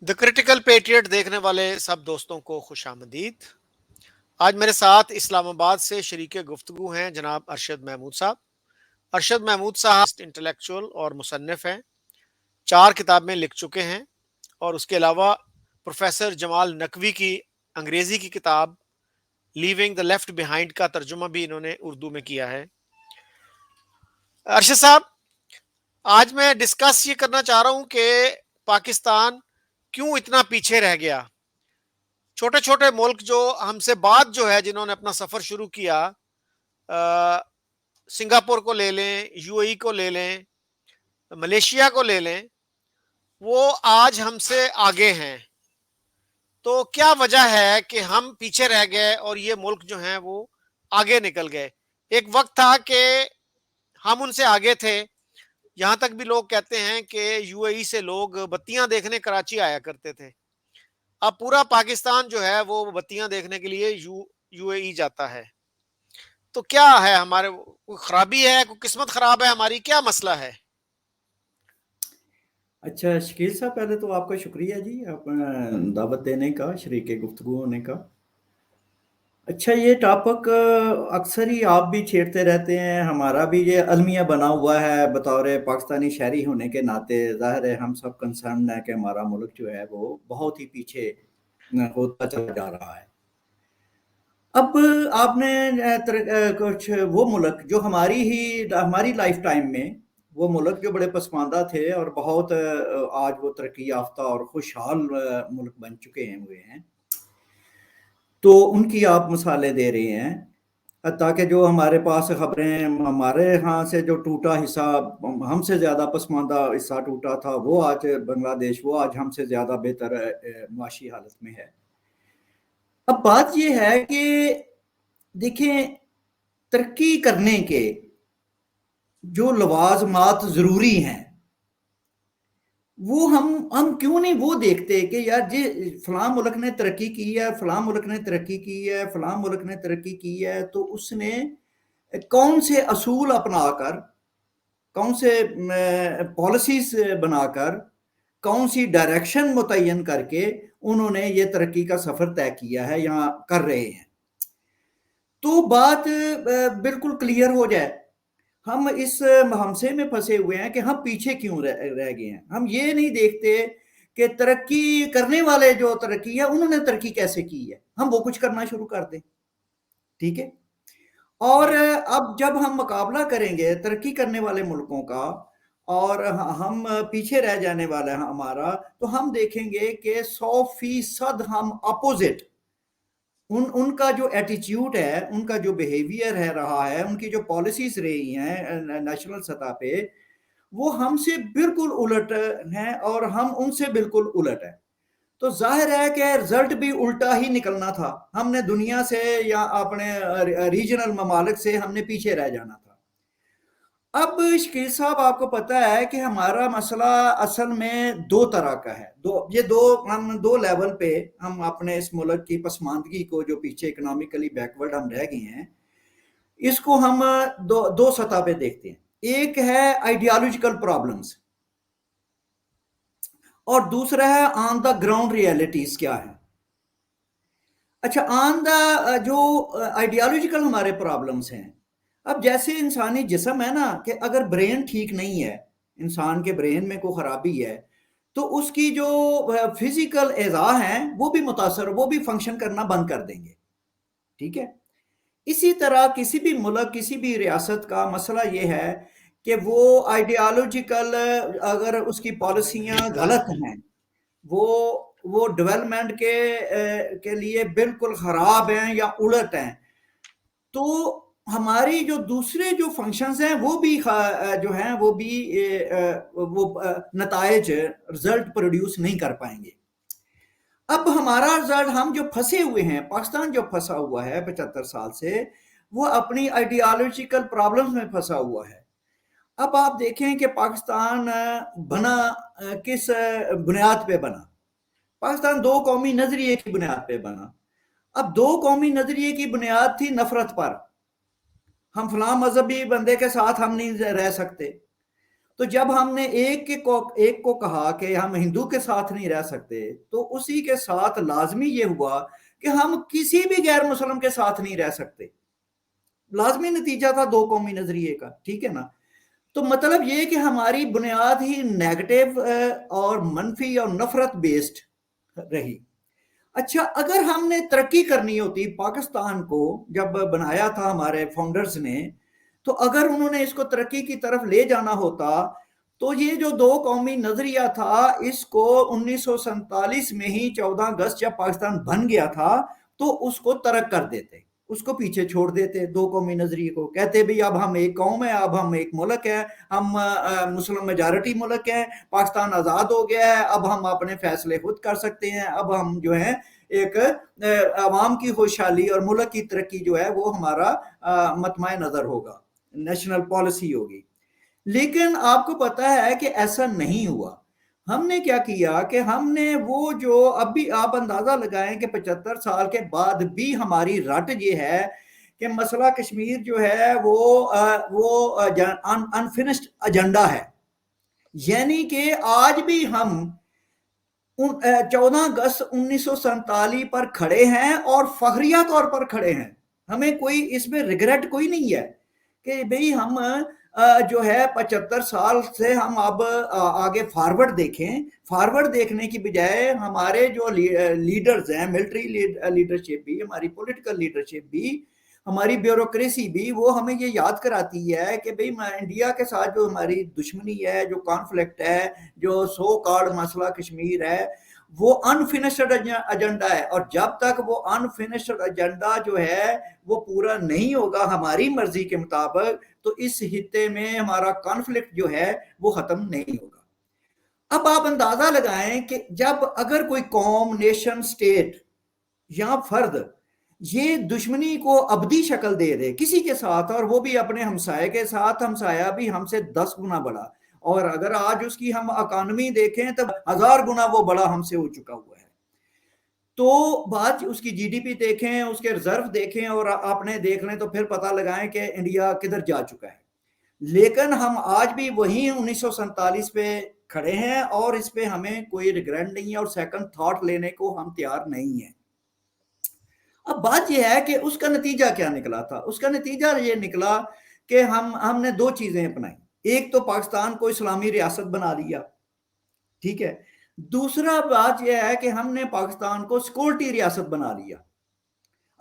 The critical patriot دیکھنے والے سب دوستوں کو خوش آمدید۔ آج میرے ساتھ اسلام آباد سے شریک گفتگو ہیں جناب ارشد محمود صاحب۔ ارشد محمود صاحب انٹلیکچوئل اور مصنف ہیں، 4 کتابیں لکھ چکے ہیں، اور اس کے علاوہ پروفیسر جمال نقوی کی انگریزی کی کتاب لیونگ دا لیفٹ بیہائنڈ کا ترجمہ بھی انہوں نے اردو میں کیا ہے۔ ارشد صاحب، آج میں ڈسکس یہ کرنا چاہ رہا ہوں کہ پاکستان کیوں اتنا پیچھے رہ گیا۔ چھوٹے چھوٹے ملک جو ہم سے بعد جو ہے جنہوں نے اپنا سفر شروع کیا، سنگاپور کو لے لیں، یو اے ای کو لے لیں، ملیشیا کو لے لیں، وہ آج ہم سے آگے ہیں۔ تو کیا وجہ ہے کہ ہم پیچھے رہ گئے اور یہ ملک جو ہیں وہ آگے نکل گئے؟ ایک وقت تھا کہ ہم ان سے آگے تھے، یہاں تک بھی لوگ کہتے ہیں کہ یو اے ای سے لوگ بتیاں دیکھنے کراچی آیا کرتے تھے۔ اب پورا پاکستان جو ہے وہ بتیاں دیکھنے کے لیے یو اے ای جاتا ہے۔ تو کیا ہے، ہمارے کوئی خرابی ہے، کوئی قسمت خراب ہے ہماری، کیا مسئلہ ہے؟ اچھا شکیل صاحب، پہلے تو آپ کا شکریہ جی، آپ دعوت دینے کا، شریک گفتگو ہونے کا۔ اچھا، یہ ٹاپک اکثر ہی آپ بھی چھیڑتے رہتے ہیں، ہمارا بھی یہ المیہ بنا ہوا ہے بطور پاکستانی شہری ہونے کے ناطے۔ ظاہر ہے ہم سب کنسرن ہے کہ ہمارا ملک جو ہے وہ بہت ہی پیچھے ہوتا چلا جا رہا ہے۔ اب آپ نے کچھ وہ ملک جو ہماری لائف ٹائم میں، وہ ملک جو بڑے پسماندہ تھے اور بہت آج وہ ترقی یافتہ اور خوشحال ملک بن چکے ہیں، تو ان کی آپ مثالیں دے رہے ہیں، تاکہ جو ہمارے پاس خبریں، ہمارے ہاں سے جو ٹوٹا حصہ، ہم سے زیادہ پسماندہ حصہ ٹوٹا تھا، وہ آج بنگلہ دیش، وہ آج ہم سے زیادہ بہتر معاشی حالت میں ہے۔ اب بات یہ ہے کہ دیکھیں، ترقی کرنے کے جو لوازمات ضروری ہیں، وہ ہم کیوں نہیں وہ دیکھتے کہ یار جی فلاں ملک نے ترقی کی ہے، فلاں ملک نے ترقی کی ہے، فلاں ملک نے ترقی کی ہے، تو اس نے کون سے اصول اپنا کر، کون سے پالیسیز بنا کر، کون سی ڈائریکشن متعین کر کے انہوں نے یہ ترقی کا سفر طے کیا ہے یا کر رہے ہیں، تو بات بالکل کلیئر ہو جائے۔ ہم اس ہمسے میں پھنسے ہوئے ہیں کہ ہم پیچھے کیوں رہ گئے ہیں۔ ہم یہ نہیں دیکھتے کہ ترقی کرنے والے جو ترقی ہے انہوں نے ترقی کیسے کی ہے، ہم وہ کچھ کرنا شروع کر دیں، ٹھیک ہے۔ اور جی اب جب ہم مقابلہ کریں گے ترقی کرنے والے ملکوں کا اور ہم پیچھے رہ جانے والا ہے ہمارا، تو ہم دیکھیں گے کہ 100% ہم اپوزٹ، ان کا جو ایٹیچیوڈ ہے، ان کا جو بیہیویئر ہے رہا ہے، ان کی جو پالیسیز رہی ہیں نیشنل سطح پہ، وہ ہم سے بالکل الٹ ہیں اور ہم ان سے بالکل الٹ ہیں۔ تو ظاہر ہے کہ رزلٹ بھی الٹا ہی نکلنا تھا، ہم نے دنیا سے یا اپنے ریجنل ممالک سے ہم نے پیچھے رہ جانا تھا۔ اب شکیل صاحب، آپ کو پتہ ہے کہ ہمارا مسئلہ اصل میں دو طرح کا ہے، ہم دو لیول پہ ہم اپنے اس ملک کی پسماندگی کو، جو پیچھے اکنامکلی بیکورڈ ہم رہ گئے ہیں، اس کو ہم دو سطح پہ دیکھتے ہیں۔ ایک ہے آئیڈیالوجیکل پرابلمز، اور دوسرا ہے آن دا گراؤنڈ ریئلٹیز کیا ہے۔ اچھا، آن دا جو آئیڈیالوجیکل ہمارے پرابلمز ہیں، اب جیسے انسانی جسم ہے نا، کہ اگر برین ٹھیک نہیں ہے، انسان کے برین میں کوئی خرابی ہے، تو اس کی جو فزیکل اعضاء ہیں وہ بھی متاثر، وہ بھی فنکشن کرنا بند کر دیں گے، ٹھیک ہے۔ اسی طرح کسی بھی ملک، کسی بھی ریاست کا مسئلہ یہ ہے کہ وہ آئیڈیالوجیکل، اگر اس کی پالیسیاں غلط ہیں، وہ ڈیولپمنٹ کے لیے بالکل خراب ہیں یا الٹ ہیں، تو ہماری جو دوسرے جو فنکشنز ہیں وہ بھی جو ہیں وہ بھی وہ نتائج، رزلٹ پروڈیوس نہیں کر پائیں گے۔ اب ہمارا رزلٹ، ہم جو پھنسے ہوئے ہیں، پاکستان جو پھنسا ہوا ہے 75 سال سے، وہ اپنی آئیڈیالوجیکل پرابلمز میں پھنسا ہوا ہے۔ اب آپ دیکھیں کہ پاکستان بنا کس بنیاد پہ بنا؟ پاکستان دو قومی نظریے کی بنیاد پہ بنا۔ اب دو قومی نظریے کی بنیاد تھی نفرت پر، ہم فلاں مذہبی بندے کے ساتھ ہم نہیں رہ سکتے، تو جب ہم نے ایک کو کہا کہ ہم ہندو کے ساتھ نہیں رہ سکتے تو اسی کے ساتھ لازمی یہ ہوا کہ ہم کسی بھی غیر مسلم کے ساتھ نہیں رہ سکتے. لازمی نتیجہ تھا دو قومی نظریے کا. ٹھیک ہے نا. تو مطلب یہ کہ ہماری بنیاد ہی نیگیٹو اور منفی اور نفرت بیسڈ رہی. اچھا اگر ہم نے ترقی کرنی ہوتی پاکستان کو جب بنایا تھا ہمارے فاؤنڈرز نے, تو اگر انہوں نے اس کو ترقی کی طرف لے جانا ہوتا تو یہ جو دو قومی نظریہ تھا اس کو 1947 میں ہی 14 اگست جب پاکستان بن گیا تھا تو اس کو ترک کر دیتے, اس کو پیچھے چھوڑ دیتے دو قومی نظریے کو. کہتے بھی اب ہم ایک قوم ہے, اب ہم ایک ملک ہے, ہم مسلم میجارٹی ملک ہے, پاکستان آزاد ہو گیا ہے, اب ہم اپنے فیصلے خود کر سکتے ہیں, اب ہم جو ہے ایک عوام کی خوشحالی اور ملک کی ترقی جو ہے وہ ہمارا مطمع نظر ہوگا, نیشنل پالیسی ہوگی. لیکن آپ کو پتا ہے کہ ایسا نہیں ہوا. ہم نے کیا کیا کہ ہم نے وہ جو اب بھی آپ اندازہ لگائیں کہ 75 سال کے بعد بھی ہماری رٹ یہ ہے کہ مسئلہ کشمیر جو ہے وہ انفنشڈ ایجنڈا ہے. یعنی کہ آج بھی ہم 14 اگست 1947 پر کھڑے ہیں اور فخریہ طور پر کھڑے ہیں. ہمیں کوئی اس میں ریگریٹ کوئی نہیں ہے کہ بھئی ہم جو ہے 75 سال سے ہم اب آگے فارورڈ دیکھیں. فارورڈ دیکھنے کی بجائے ہمارے جو لیڈرز ہیں, ملٹری لیڈرشپ بھی, ہماری پولیٹیکل لیڈرشپ بھی, ہماری بیوروکریسی بھی, وہ ہمیں یہ یاد کراتی ہے کہ بھئی انڈیا کے ساتھ جو ہماری دشمنی ہے, جو کانفلکٹ ہے, جو سو کالڈ مسئلہ کشمیر ہے, وہ انفنشڈ ایجنڈا ہے. اور جب تک وہ انفنشڈ ایجنڈا جو ہے وہ پورا نہیں ہوگا ہماری مرضی کے مطابق تو اس خطے میں ہمارا کانفلکٹ جو ہے وہ ختم نہیں ہوگا. اب آپ اندازہ لگائیں کہ جب اگر کوئی قوم, نیشن, سٹیٹ یا فرد یہ دشمنی کو ابدی شکل دے دے کسی کے ساتھ, اور وہ بھی اپنے ہمسائے کے ساتھ, ہمسایہ بھی ہم سے 10 گنا بڑا, اور اگر آج اس کی ہم اکانومی دیکھیں تو 1000 گنا وہ بڑا ہم سے ہو چکا ہوا ہے, تو بات اس کی جی ڈی پی دیکھیں, اس کے ریزرو دیکھیں, اور آپ نے دیکھ لیں تو پھر پتہ لگائیں کہ انڈیا کدھر جا چکا ہے. لیکن ہم آج بھی وہیں 1947 پہ کھڑے ہیں اور اس پہ ہمیں کوئی ریگریٹ نہیں ہے اور سیکنڈ تھاٹ لینے کو ہم تیار نہیں ہیں. اب بات یہ ہے کہ اس کا نتیجہ کیا نکلا تھا. اس کا نتیجہ یہ نکلا کہ ہم نے دو چیزیں اپنائی. ایک تو پاکستان کو اسلامی ریاست بنا لیا, ٹھیک ہے. دوسرا بات یہ ہے کہ ہم نے پاکستان کو سیکورٹی ریاست بنا لیا.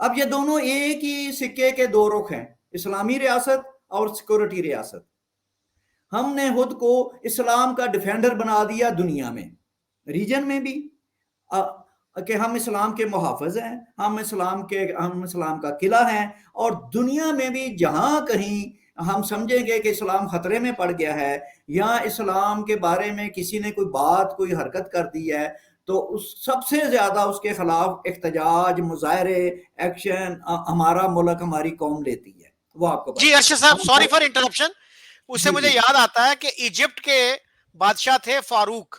اب یہ دونوں ایک ہی سکے کے دو رخ ہیں, اسلامی ریاست اور سیکورٹی ریاست. ہم نے خود کو اسلام کا ڈیفینڈر بنا دیا دنیا میں, ریجن میں بھی, کہ ہم اسلام کے محافظ ہیں, ہم اسلام کا قلعہ ہیں, اور دنیا میں بھی جہاں کہیں ہم سمجھیں گے کہ اسلام خطرے میں پڑ گیا ہے یا اسلام کے بارے میں کسی نے کوئی بات, کوئی حرکت کر دی ہے, تو سب سے زیادہ اس کے خلاف احتجاج, مظاہرے, ایکشن ہمارا ملک, ہماری قوم لیتی ہے. وہ آپ کو جی ارشد صاحب, سوری فار انٹرپشن, اس سے مجھے یاد آتا ہے کہ ایجپٹ کے بادشاہ تھے فاروق.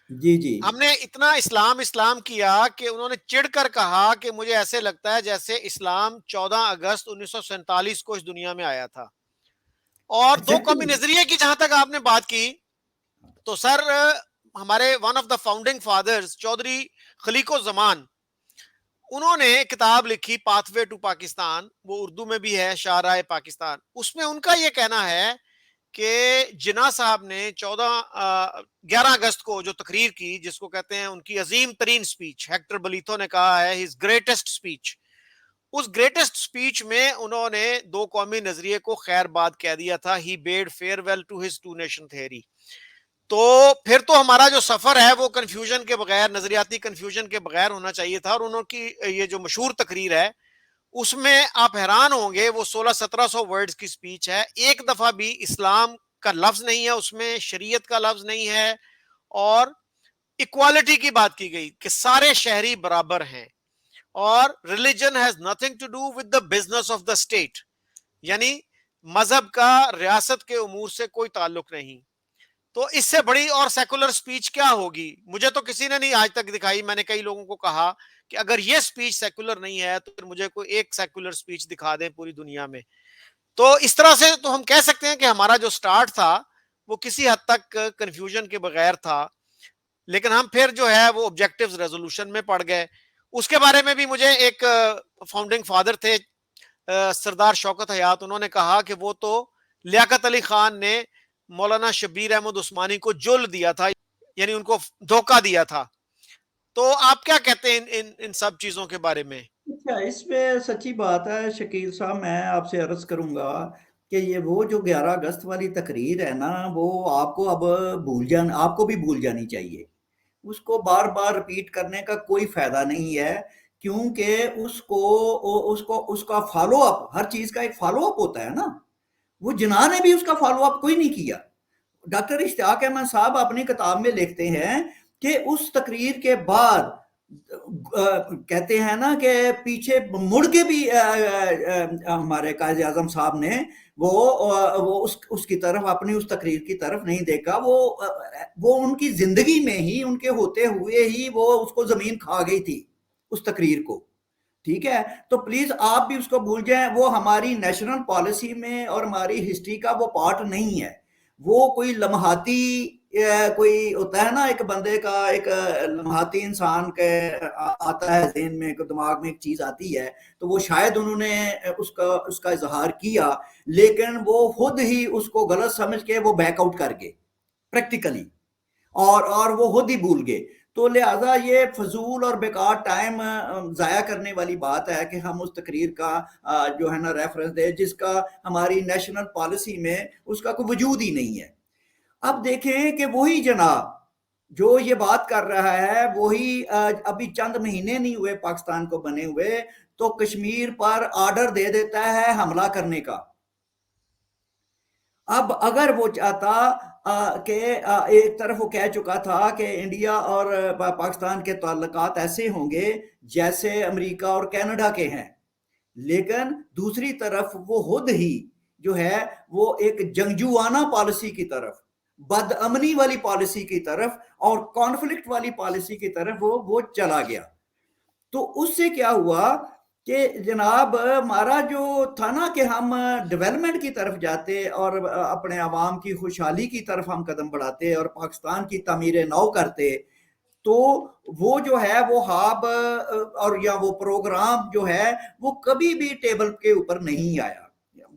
جی ہم نے اتنا اسلام کیا کہ انہوں نے چڑ کر کہا کہ مجھے ایسے لگتا ہے جیسے اسلام 14 اگست 1947 کو اس دنیا میں آیا تھا. اور دو قومی نظریے کی جہاں تک آپ نے بات کی, تو سر ہمارے one of the founding fathers Chaudhry Khaliquzzaman, انہوں نے کتاب لکھی پاتھ وے ٹو پاکستان, وہ اردو میں بھی ہے, شاہراہ پاکستان. اس میں ان کا یہ کہنا ہے کہ جناح صاحب نے 11 اگست کو جو تقریر کی, جس کو کہتے ہیں ان کی عظیم ترین سپیچ, ہیکٹر بلیتھو نے کہا ہے ہز گریٹسٹ سپیچ, اس گریٹسٹ سپیچ میں انہوں نے دو قومی نظریے کو خیر باد کہہ دیا تھا. He bade farewell to his two nation theory. تو پھر تو ہمارا جو سفر ہے وہ کنفیوژن کے بغیر, نظریاتی کنفیوژن کے بغیر ہونا چاہیے تھا. اور انہوں کی یہ جو مشہور تقریر ہے اس میں آپ حیران ہوں گے, وہ 1600-1700 ورڈز کی سپیچ ہے, ایک دفعہ بھی اسلام کا لفظ نہیں ہے اس میں, شریعت کا لفظ نہیں ہے, اور ایکوالٹی کی بات کی گئی کہ سارے شہری برابر ہیں, اور religion has nothing to do with the business of the state, یعنی مذہب کا ریاست کے امور سے کوئی تعلق نہیں. تو اس سے بڑی اور سیکولر سپیچ کیا ہوگی؟ مجھے تو کسی نے نہیں آج تک دکھائی. میں نے کئی لوگوں کو کہا کہ اگر یہ سپیچ سیکولر نہیں ہے تو پھر مجھے کوئی ایک سیکولر سپیچ دکھا دیں پوری دنیا میں. تو اس طرح سے تو ہم کہہ سکتے ہیں کہ ہمارا جو سٹارٹ تھا وہ کسی حد تک کنفیوژن کے بغیر تھا، لیکن ہم پھر جو ہے وہ آبجیکٹیوز ریزولوشن میں پڑ گئے. اس کے بارے میں بھی مجھے ایک فاؤنڈنگ فادر تھے سردار شوکت حیات، انہوں نے کہا کہ وہ تو لیاقت علی خان نے مولانا شبیر احمد عثمانی کو جل دیا تھا، یعنی ان کو دھوکہ دیا تھا. تو آپ کیا کہتے ہیں ان سب چیزوں کے بارے میں؟ اچھا، اس پہ سچی بات ہے شکیل صاحب، میں آپ سے عرض کروں گا کہ یہ وہ جو 11 اگست والی تقریر ہے نا، وہ آپ کو اب آپ کو بھی بھول جانی چاہیے. اس کو بار بار رپیٹ کرنے کا کوئی فائدہ نہیں ہے، کیونکہ اس کا فالو اپ، ہر چیز کا ایک فالو اپ ہوتا ہے نا. وہ جناح نے بھی اس کا فالو اپ کوئی نہیں کیا. ڈاکٹر اشتیاق احمد صاحب اپنی کتاب میں لکھتے ہیں کہ اس تقریر کے بعد کہتے ہیں نا کہ پیچھے مڑ کے بھی ہمارے قائد اعظم صاحب نے وہ اس کی طرف، اپنی اس تقریر کی طرف نہیں دیکھا. وہ ان کی زندگی میں ہی، ان کے ہوتے ہوئے ہی وہ اس کو زمین کھا گئی تھی اس تقریر کو. ٹھیک ہے، تو پلیز آپ بھی اس کو بھول جائیں. وہ ہماری نیشنل پالیسی میں اور ہماری ہسٹری کا وہ پارٹ نہیں ہے. وہ کوئی لمحاتی کوئی ہوتا ہے نا، ایک بندے کا ایک لمحاتی انسان کے آتا ہے ذہن میں، دماغ میں ایک چیز آتی ہے، تو وہ شاید انہوں نے اس کا اظہار کیا، لیکن وہ خود ہی اس کو غلط سمجھ کے وہ بیک آؤٹ کر گئے پریکٹیکلی، اور وہ خود ہی بھول گئے. تو لہٰذا یہ فضول اور بیکار ٹائم ضائع کرنے والی بات ہے کہ ہم اس تقریر کا جو ہے نا ریفرنس دیں، جس کا ہماری نیشنل پالیسی میں اس کا کوئی وجود ہی نہیں ہے. اب دیکھیں کہ وہی جناب جو یہ بات کر رہا ہے، وہی ابھی چند مہینے نہیں ہوئے پاکستان کو بنے ہوئے، تو کشمیر پر آرڈر دے دیتا ہے حملہ کرنے کا. اب اگر وہ چاہتا کہ ایک طرف وہ کہہ چکا تھا کہ انڈیا اور پاکستان کے تعلقات ایسے ہوں گے جیسے امریکہ اور کینیڈا کے ہیں، لیکن دوسری طرف وہ خود ہی جو ہے وہ ایک جنگجوانہ پالیسی کی طرف، بد امنی والی پالیسی کی طرف اور کانفلکٹ والی پالیسی کی طرف وہ چلا گیا. تو اس سے کیا ہوا کہ جناب ہمارا جو تھا نا کہ ہم ڈیولپمنٹ کی طرف جاتے اور اپنے عوام کی خوشحالی کی طرف ہم قدم بڑھاتے اور پاکستان کی تعمیر نو کرتے، تو وہ جو ہے وہ خواب اور یا وہ پروگرام جو ہے وہ کبھی بھی ٹیبل کے اوپر نہیں آیا.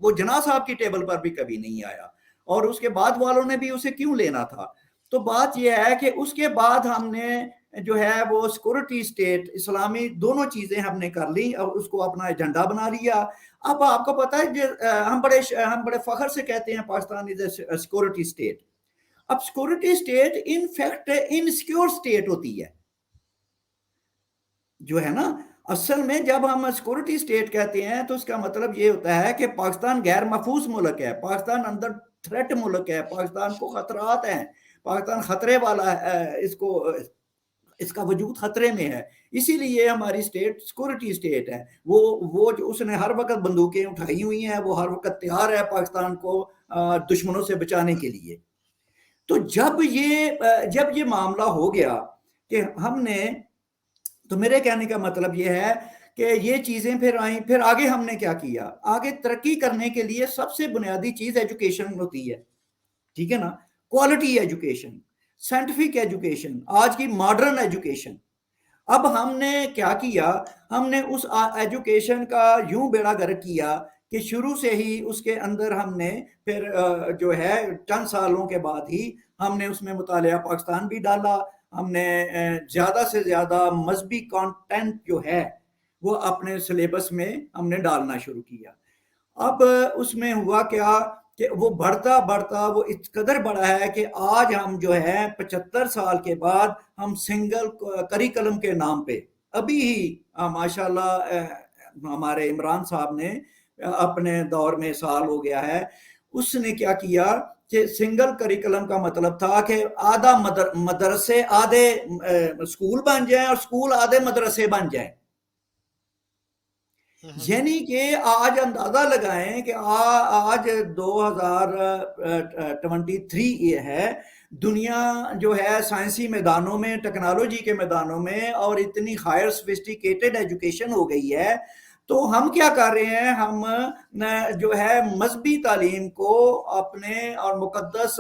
وہ جناح صاحب کی ٹیبل پر بھی کبھی نہیں آیا، اور اس کے بعد والوں نے بھی اسے کیوں لینا تھا. تو بات یہ ہے کہ اس کے بعد ہم نے جو ہے وہ سیکورٹی سٹیٹ اسلامی دونوں چیزیں ہم نے کر لی اور اس کو اپنا ایجنڈا بنا لیا. اب آپ کو پتا ہے ہم بڑے فخر سے کہتے ہیں پاکستان از اے سیکورٹی سٹیٹ. اب security state in fact insecure state ہوتی ہے جو ہے نا. اصل میں جب ہم سیکورٹی سٹیٹ کہتے ہیں تو اس کا مطلب یہ ہوتا ہے کہ پاکستان غیر محفوظ ملک ہے، پاکستان اندر تھریٹ ملک ہے، پاکستان کو خطرات ہیں، پاکستان خطرے والا ہے، اس کا وجود خطرے میں ہے. اسی لیے ہماری سٹیٹ سیکورٹی سٹیٹ ہے. وہ جو اس نے ہر وقت بندوقیں اٹھائی ہوئی ہیں، وہ ہر وقت تیار ہے پاکستان کو دشمنوں سے بچانے کے لیے. تو جب یہ معاملہ ہو گیا کہ ہم نے، تو میرے کہنے کا مطلب یہ ہے کہ یہ چیزیں پھر آئیں. پھر آگے ہم نے کیا کیا؟ آگے ترقی کرنے کے لیے سب سے بنیادی چیز ایجوکیشن ہوتی ہے. ٹھیک ہے نا، کوالٹی ایجوکیشن، سائنٹیفک ایجوکیشن، آج کی ماڈرن ایجوکیشن. اب ہم نے کیا کیا؟ ہم نے اس ایجوکیشن کا یوں بیڑا گرک کیا کہ شروع سے ہی اس کے اندر ہم نے پھر جو ہے چند سالوں کے بعد ہی ہم نے اس میں مطالعہ پاکستان بھی ڈالا. ہم نے زیادہ سے زیادہ مذہبی کانٹینٹ جو ہے وہ اپنے سلیبس میں ہم نے ڈالنا شروع کیا. اب اس میں ہوا کیا کہ وہ بڑھتا وہ اس قدر بڑا ہے کہ آج ہم جو ہے 75 سال کے بعد ہم سنگل کریکلم کے نام پہ ابھی ہی ماشاءاللہ ہمارے عمران صاحب نے اپنے دور میں سال ہو گیا ہے، اس نے کیا کیا کہ سنگل کریکلم کا مطلب تھا کہ آدھا مدرسے آدھے سکول بن جائیں اور سکول آدھے مدرسے بن جائیں. یعنی کہ آج اندازہ لگائیں کہ آج 2023 ہے، دنیا جو ہے سائنسی میدانوں میں، ٹیکنالوجی کے میدانوں میں اور اتنی ہائر سوفسٹیکیٹڈ ایجوکیشن ہو گئی ہے. تو ہم کیا کر رہے ہیں، ہم جو ہے مذہبی تعلیم کو اپنے اور مقدس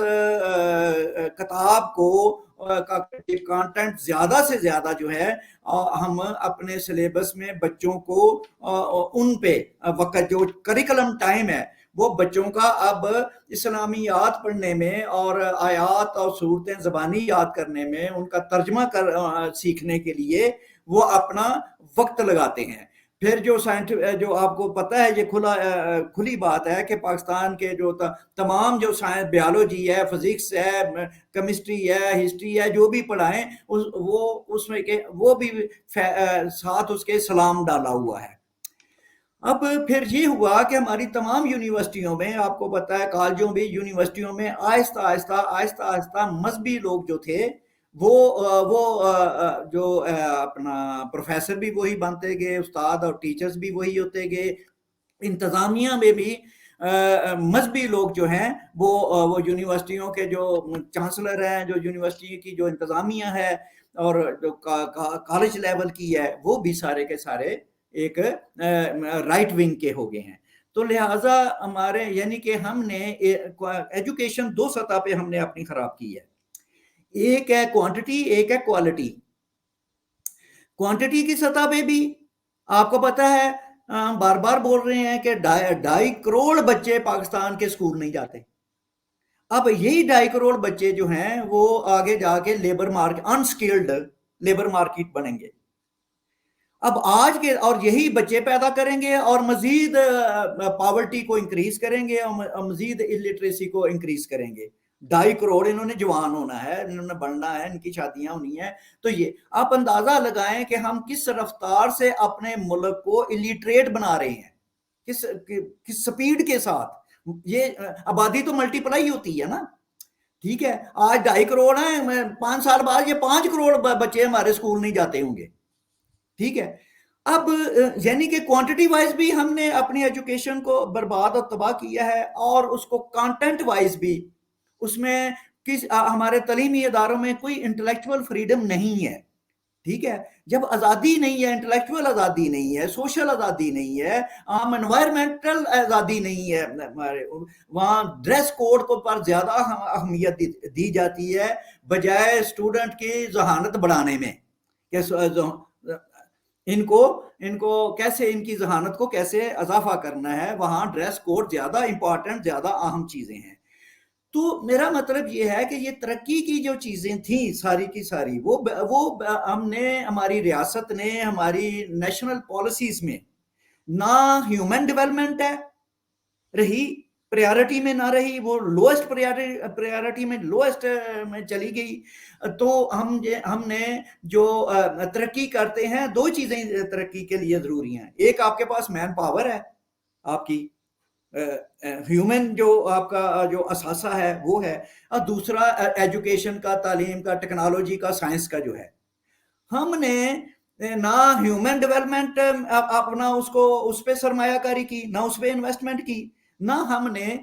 کتاب کو کانٹینٹ زیادہ سے زیادہ جو ہے ہم اپنے سلیبس میں بچوں کو ان پہ وقت جو کریکلم ٹائم ہے وہ بچوں کا اب اسلامیات پڑھنے میں اور آیات اور صورتیں زبانی یاد کرنے میں، ان کا ترجمہ سیکھنے کے لیے وہ اپنا وقت لگاتے ہیں۔ پھر جو آپ کو پتہ ہے، یہ کھلی بات ہے کہ پاکستان کے جو تمام جو سائنس، بیالوجی ہے، فزکس ہے، کیمسٹری ہے، ہسٹری ہے، جو بھی پڑھائیں وہ اس میں کہ وہ بھی ساتھ اس کے سلام ڈالا ہوا ہے۔ اب پھر یہ ہوا کہ ہماری تمام یونیورسٹیوں میں، آپ کو پتہ ہے کالجوں بھی، یونیورسٹیوں میں آہستہ آہستہ مذہبی لوگ جو تھے وہ جو اپنا پروفیسر بھی وہی بنتے گئے، استاد اور ٹیچرز بھی وہی ہوتے گئے، انتظامیہ میں بھی مذہبی لوگ جو ہیں وہ یونیورسٹیوں کے جو چانسلر ہیں، جو یونیورسٹی کی جو انتظامیہ ہے اور جو کالج لیول کی ہے، وہ بھی سارے کے سارے ایک رائٹ ونگ کے ہو گئے ہیں۔ تو لہٰذا ہمارے یعنی کہ ہم نے ایجوکیشن دو سطح پہ ہم نے اپنی خراب کی ہے، ایک ہے کوانٹٹی، ایک ہے کوالٹی۔ کوانٹٹی کی سطح پہ بھی آپ کو پتہ ہے بار بار بول رہے ہیں کہ 2.5 کروڑ بچے پاکستان کے سکول نہیں جاتے۔ اب یہی 2.5 کروڑ بچے جو ہیں وہ آگے جا کے labour market, unskilled labour market بنیں گے۔ اب آج کے اور یہی بچے پیدا کریں گے اور مزید پاورٹی کو انکریز کریں گے اور مزید الٹریسی کو انکریز کریں گے۔ 2.5 کروڑ انہوں نے جوان ہونا ہے، انہوں نے بڑھنا ہے، ان کی شادیاں ہونی ہیں۔ تو یہ آپ اندازہ لگائیں کہ ہم کس رفتار سے اپنے ملک کو الٹریٹ بنا رہے ہیں، کس سپیڈ کے ساتھ۔ یہ آبادی تو ملٹی پلائی ہوتی ہے نا، ٹھیک ہے؟ آج 2.5 کروڑ ہیں، 5 سال بعد یہ 5 کروڑ بچے ہمارے سکول نہیں جاتے ہوں گے، ٹھیک ہے؟ اب یعنی کہ کوانٹٹی وائز بھی ہم نے اپنی ایجوکیشن کو برباد اور تباہ کیا ہے، اور اس کو کانٹینٹ وائز بھی اس میں ہمارے تعلیمی اداروں میں کوئی انٹلیکچول فریڈم نہیں ہے، ٹھیک ہے؟ جب آزادی نہیں ہے، انٹلیکچول آزادی نہیں ہے، سوشل آزادی نہیں ہے، انوائرمنٹل آزادی نہیں ہے، ہمارے وہاں ڈریس کوڈ کو پر زیادہ اہمیت دی جاتی ہے بجائے اسٹوڈنٹ کی ذہانت بڑھانے میں، کہ ان کو کیسے، ان کی ذہانت کو کیسے اضافہ کرنا ہے، وہاں ڈریس کوڈ زیادہ امپورٹنٹ، زیادہ اہم چیزیں ہیں۔ تو میرا مطلب یہ ہے کہ یہ ترقی کی جو چیزیں تھیں ساری کی ساری وہ ہم نے، ہماری ریاست نے، ہماری نیشنل پالیسیز میں نہ ہیومن ڈیولپمنٹ ہے رہی، پریارٹی میں نہ رہی، وہ لوسٹ پریارٹی میں لوسٹ میں چلی گئی۔ تو ہم نے جو ترقی کرتے ہیں، دو چیزیں ترقی کے لیے ضروری ہیں، ایک آپ کے پاس مین پاور ہے، آپ کی ہیومن جو آپ کا جو اثاثہ ہے وہ ہے، اور دوسرا ایجوکیشن کا، تعلیم کا، ٹیکنالوجی کا، سائنس کا جو ہے۔ ہم نے نہ ہیومن ڈیولپمنٹ اپنا اس پہ سرمایہ کاری کی، نہ اس پہ انویسٹمنٹ کی، نہ ہم نے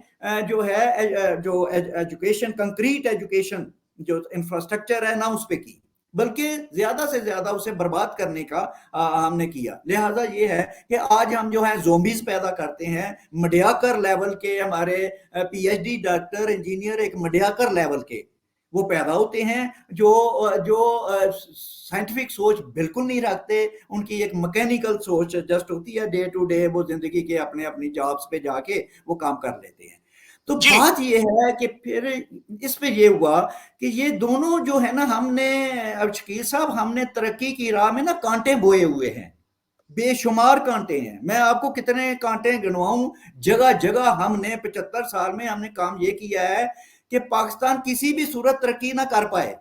جو ہے جو ایجوکیشن، کنکریٹ ایجوکیشن جو انفراسٹرکچر ہے، نہ اس پہ کی، بلکہ زیادہ سے زیادہ اسے برباد کرنے کا ہم نے کیا۔ لہٰذا یہ ہے کہ آج ہم جو ہیں زومبیز پیدا کرتے ہیں، مڈیاکر لیول کے، ہمارے P H D doctor, engineer ایک مڈیاکر لیول کے وہ پیدا ہوتے ہیں جو سائنٹیفک سوچ بالکل نہیں رکھتے، ان کی ایک مکینیکل سوچ جسٹ ہوتی ہے، ڈے ٹو ڈے وہ زندگی کے اپنی جابز پہ جا کے وہ کام کر لیتے ہیں۔ تو بات یہ ہے کہ پھر اس پہ یہ ہوا کہ یہ دونوں جو ہے نا، ہم نے، اب شکیل صاحب، ہم نے ترقی کی راہ میں نا کانٹے بوئے ہوئے ہیں، بے شمار کانٹے ہیں۔ میں آپ کو کتنے کانٹے گنواؤں، جگہ جگہ ہم نے 75 سال میں ہم نے کام یہ کیا ہے کہ پاکستان کسی بھی صورت ترقی نہ کر پائے۔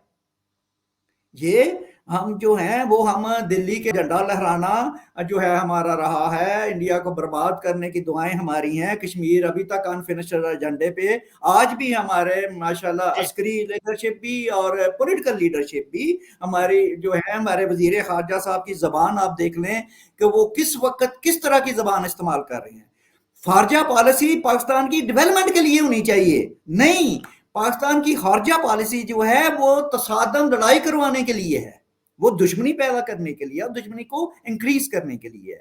یہ ہم جو ہیں وہ ہم دلی کے جھنڈا لہرانا جو ہے ہمارا رہا ہے، انڈیا کو برباد کرنے کی دعائیں ہماری ہیں، کشمیر ابھی تک انفنشڈ ایجنڈے پہ، آج بھی ہمارے ماشاءاللہ عسکری لیڈرشپ بھی اور پولیٹیکل لیڈرشپ بھی ہماری جو ہے، ہمارے وزیر خارجہ صاحب کی زبان آپ دیکھ لیں کہ وہ کس وقت کس طرح کی زبان استعمال کر رہے ہیں۔ خارجہ پالیسی پاکستان کی ڈیولپمنٹ کے لیے ہونی چاہیے، نہیں، پاکستان کی خارجہ پالیسی جو ہے وہ تصادم، لڑائی کروانے کے لیے ہے، وہ دشمنی پیدا کرنے کے لیے اور دشمنی کو انکریز کرنے کے لیے ہے۔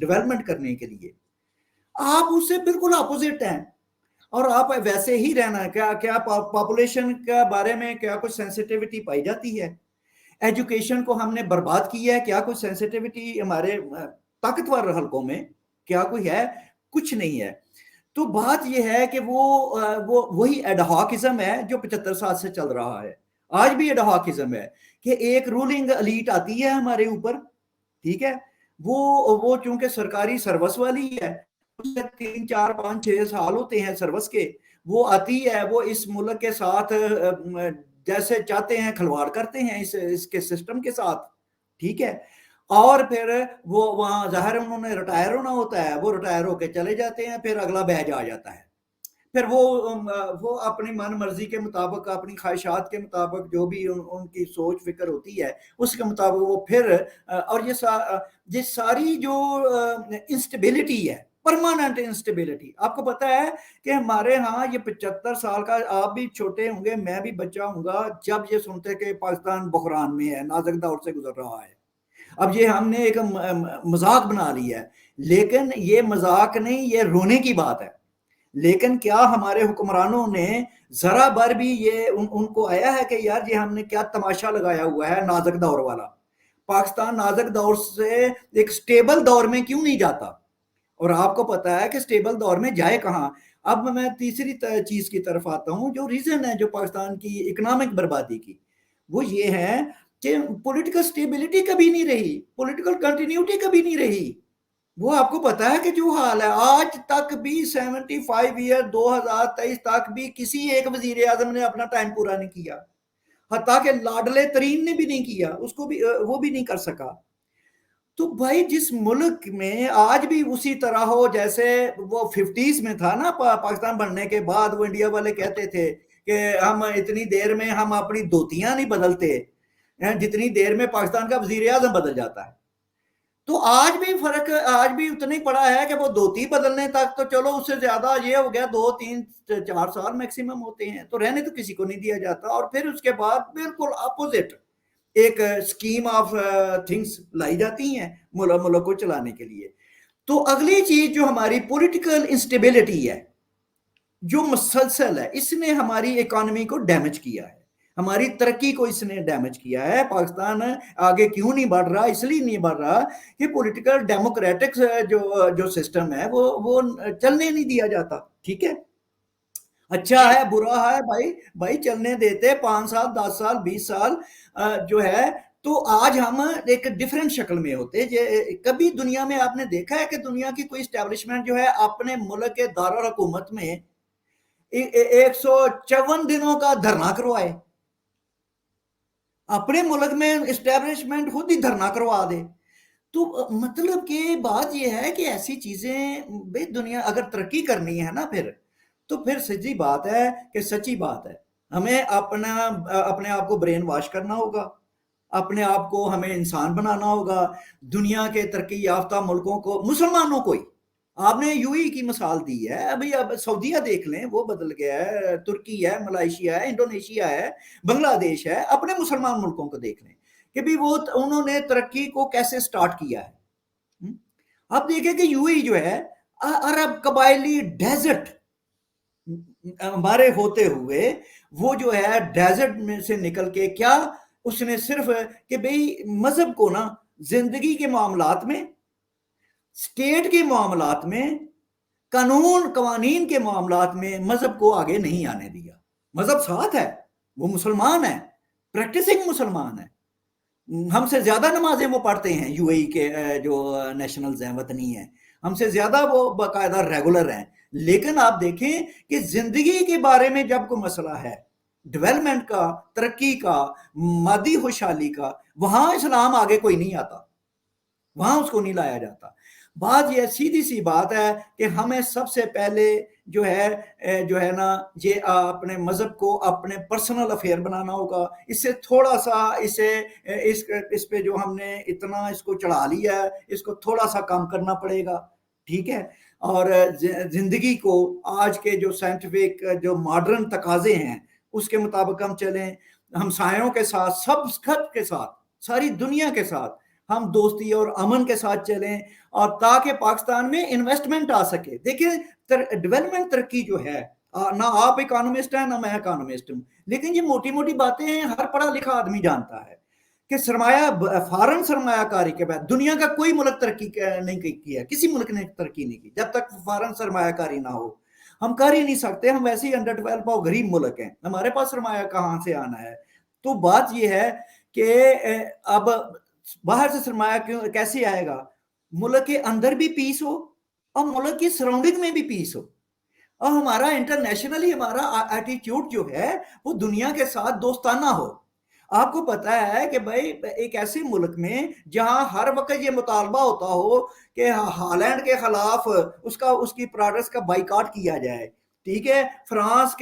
ڈیولپمنٹ کرنے کے لیے. آپ اس سے بالکل اپوزٹ ہیں اور آپ ویسے ہی رہنا. کیا پاپولیشن کے بارے میں کیا کچھ سینسٹیوٹی پائی جاتی ہے؟ ایجوکیشن کو ہم نے برباد کیا ہے, کیا کوئی سینسٹیوٹی ہمارے طاقتور حلقوں میں کیا کوئی ہے؟ کچھ نہیں ہے. تو بات یہ ہے کہ وہی ایڈہاکزم ہے جو 75 سال سے چل رہا ہے. آج بھی ایڈہاکزم ہے کہ ایک رولنگ الیٹ آتی ہے ہمارے اوپر, ٹھیک ہے, وہ چونکہ سرکاری سروس والی ہے, 3 4 5 6 سال ہوتے ہیں سروس کے, وہ آتی ہے, وہ اس ملک کے ساتھ جیسے چاہتے ہیں کھلواڑ کرتے ہیں اس کے سسٹم کے ساتھ, ٹھیک ہے, اور پھر وہ وہاں ظاہر انہوں نے ریٹائر ہونا ہوتا ہے, وہ ریٹائر ہو کے چلے جاتے ہیں, پھر اگلا بیچ آ جاتا ہے, پھر وہ اپنی من مرضی کے مطابق, اپنی خواہشات کے مطابق, جو بھی ان کی سوچ فکر ہوتی ہے اس کے مطابق وہ پھر, اور یہ ساری جو انسٹیبلٹی ہے, پرماننٹ انسٹیبلٹی. آپ کو پتا ہے کہ ہمارے ہاں یہ 75 سال کا, آپ بھی چھوٹے ہوں گے, میں بھی بچہ ہوں گا جب یہ سنتے کہ پاکستان بحران میں ہے, نازک دور سے گزر رہا ہے. اب یہ ہم نے ایک مذاق بنا لی ہے, لیکن یہ مذاق نہیں, یہ رونے کی بات ہے. لیکن کیا ہمارے حکمرانوں نے ذرا بر بھی یہ ان کو آیا ہے کہ یار یہ ہم نے کیا تماشا لگایا ہوا ہے نازک دور والا؟ پاکستان نازک دور سے ایک سٹیبل دور میں کیوں نہیں جاتا؟ اور آپ کو پتا ہے کہ سٹیبل دور میں جائے کہاں. اب میں تیسری چیز کی طرف آتا ہوں, جو ریزن ہے جو پاکستان کی اکنامک بربادی کی, وہ یہ ہے کہ پولیٹیکل سٹیبلٹی کبھی نہیں رہی, پولیٹیکل کنٹینیوٹی کبھی نہیں رہی. وہ آپ کو پتا ہے کہ جو حال ہے آج تک بھی 75 ایئر 2023 تک بھی کسی ایک وزیر اعظم نے اپنا ٹائم پورا نہیں کیا, حتیٰ کہ لاڈلے ترین نے بھی نہیں کیا, اس کو بھی وہ بھی نہیں کر سکا. تو بھائی جس ملک میں آج بھی اسی طرح ہو جیسے وہ 50s میں تھا نا, پاکستان بننے کے بعد وہ انڈیا والے کہتے تھے کہ ہم اتنی دیر میں ہم اپنی دھوتیاں نہیں بدلتے جتنی دیر میں پاکستان کا وزیر اعظم بدل جاتا ہے. تو آج بھی فرق آج بھی اتنا ہی پڑا ہے کہ وہ دھوتی بدلنے تک تو چلو, اس سے زیادہ یہ ہو گیا 2 3 4 سال میکسیمم ہوتے ہیں, تو رہنے تو کسی کو نہیں دیا جاتا. اور پھر اس کے بعد بالکل اپوزٹ ایک سکیم آف تھنگس لائی جاتی ہیں ملک کو چلانے کے لیے. تو اگلی چیز جو ہماری پولیٹیکل انسٹیبلٹی ہے, جو مسلسل ہے, اس نے ہماری اکانومی کو ڈیمیج کیا ہے, ہماری ترقی کو اس نے ڈیمیج کیا ہے. پاکستان آگے کیوں نہیں بڑھ رہا؟ اس لیے نہیں بڑھ رہا کہ پولیٹیکل ڈیموکریٹک جو سسٹم ہے وہ چلنے نہیں دیا جاتا. ٹھیک ہے, اچھا ہے برا ہے بھائی چلنے دیتے 5 سال 10 سال 20 سال جو ہے, تو آج ہم ایک ڈیفرنٹ شکل میں ہوتے. کبھی دنیا میں آپ نے دیکھا ہے کہ دنیا کی کوئی اسٹیبلشمنٹ جو ہے اپنے ملک کے دارالحکومت میں 154 دنوں کا دھرنا کروائے؟ اپنے ملک میں اسٹیبلشمنٹ خود ہی دھرنا کروا دے. تو مطلب کہ بات یہ ہے کہ ایسی چیزیں بھئی دنیا اگر ترقی کرنی ہے نا پھر سچی بات ہے کہ سچی بات ہے ہمیں اپنے آپ کو برین واش کرنا ہوگا, اپنے آپ کو ہمیں انسان بنانا ہوگا. دنیا کے ترقی یافتہ ملکوں کو, مسلمانوں کو ہی, آپ نے یو ای کی مثال دی ہے, ابھی اب سعودیہ دیکھ لیں وہ بدل گیا ہے, ترکی ہے, ملائیشیا ہے, انڈونیشیا ہے, بنگلہ دیش ہے, اپنے مسلمان ملکوں کو دیکھ لیں کہ بھی وہ انہوں نے ترقی کو کیسے سٹارٹ کیا ہے. اب دیکھیں کہ یو ای جو ہے عرب قبائلی ڈیزرٹ ہمارے ہوتے ہوئے وہ جو ہے ڈیزرٹ میں سے نکل کے کیا اس نے صرف کہ بھئی مذہب کو نا زندگی کے معاملات میں, سٹیٹ کے معاملات میں, قوانین کے معاملات میں مذہب کو آگے نہیں آنے دیا. مذہب ساتھ ہے, وہ مسلمان ہے, پریکٹسنگ مسلمان ہے, ہم سے زیادہ نمازیں وہ پڑھتے ہیں, یو اے ای کے جو نیشنلز ہیں, وطنی ہیں, ہم سے زیادہ وہ باقاعدہ ریگولر ہیں. لیکن آپ دیکھیں کہ زندگی کے بارے میں جب کوئی مسئلہ ہے, ڈیولپمنٹ کا, ترقی کا, مادی خوشحالی کا, وہاں اسلام آگے کوئی نہیں آتا, وہاں اس کو نہیں لایا جاتا. بات یہ سیدھی سی بات ہے کہ ہمیں سب سے پہلے جو ہے نا یہ اپنے مذہب کو اپنے پرسنل افیئر بنانا ہوگا. اس سے تھوڑا سا اس پہ جو ہم نے اتنا اس کو چڑھا لیا ہے, اس کو تھوڑا سا کام کرنا پڑے گا. ٹھیک ہے, اور زندگی کو آج کے جو سائنٹیفک جو ماڈرن تقاضے ہیں اس کے مطابق ہم چلیں, ہمسایوں کے ساتھ, سب کے ساتھ, ساری دنیا کے ساتھ ہم دوستی اور امن کے ساتھ چلیں، اور تاکہ پاکستان میں انویسٹمنٹ آ سکے. دیکھیں ڈیولپمنٹ ترقی جو ہے، نہ آپ اکانومسٹ ہیں نہ میں اکانومسٹ ہوں، لیکن یہ موٹی موٹی باتیں ہیں، ہر پڑھا لکھا آدمی جانتا ہے کہ فارن سرمایہ کاری کے بعد دنیا کا کوئی ملک ترقی نہیں کیا، کسی ملک نے ترقی نہیں کی جب تک فارن سرمایہ کاری نہ ہو. ہم کر ہی نہیں سکتے، ہم ویسے ہی انڈر ڈیولپ اور غریب ملک ہیں، ہمارے پاس سرمایہ کہاں سے آنا ہے. تو بات یہ ہے کہ اب باہر سے سرمایہ کیسے آئے گا؟ ملک کے اندر بھی پیس ہو اور ملک کی سراؤنڈنگ میں بھی پیس ہو، اور ہمارا انٹرنیشنلی ہمارا ایٹیٹیوڈ جو ہے وہ دنیا کے ساتھ دوستانہ ہو. آپ کو پتا ہے کہ بھائی ایک ایسے ملک میں جہاں ہر وقت یہ مطالبہ ہوتا ہو کہ ہالینڈ کے خلاف اس کی پروڈکٹس کا بائیکاٹ کیا جائے، ٹھیک ہے، فرانس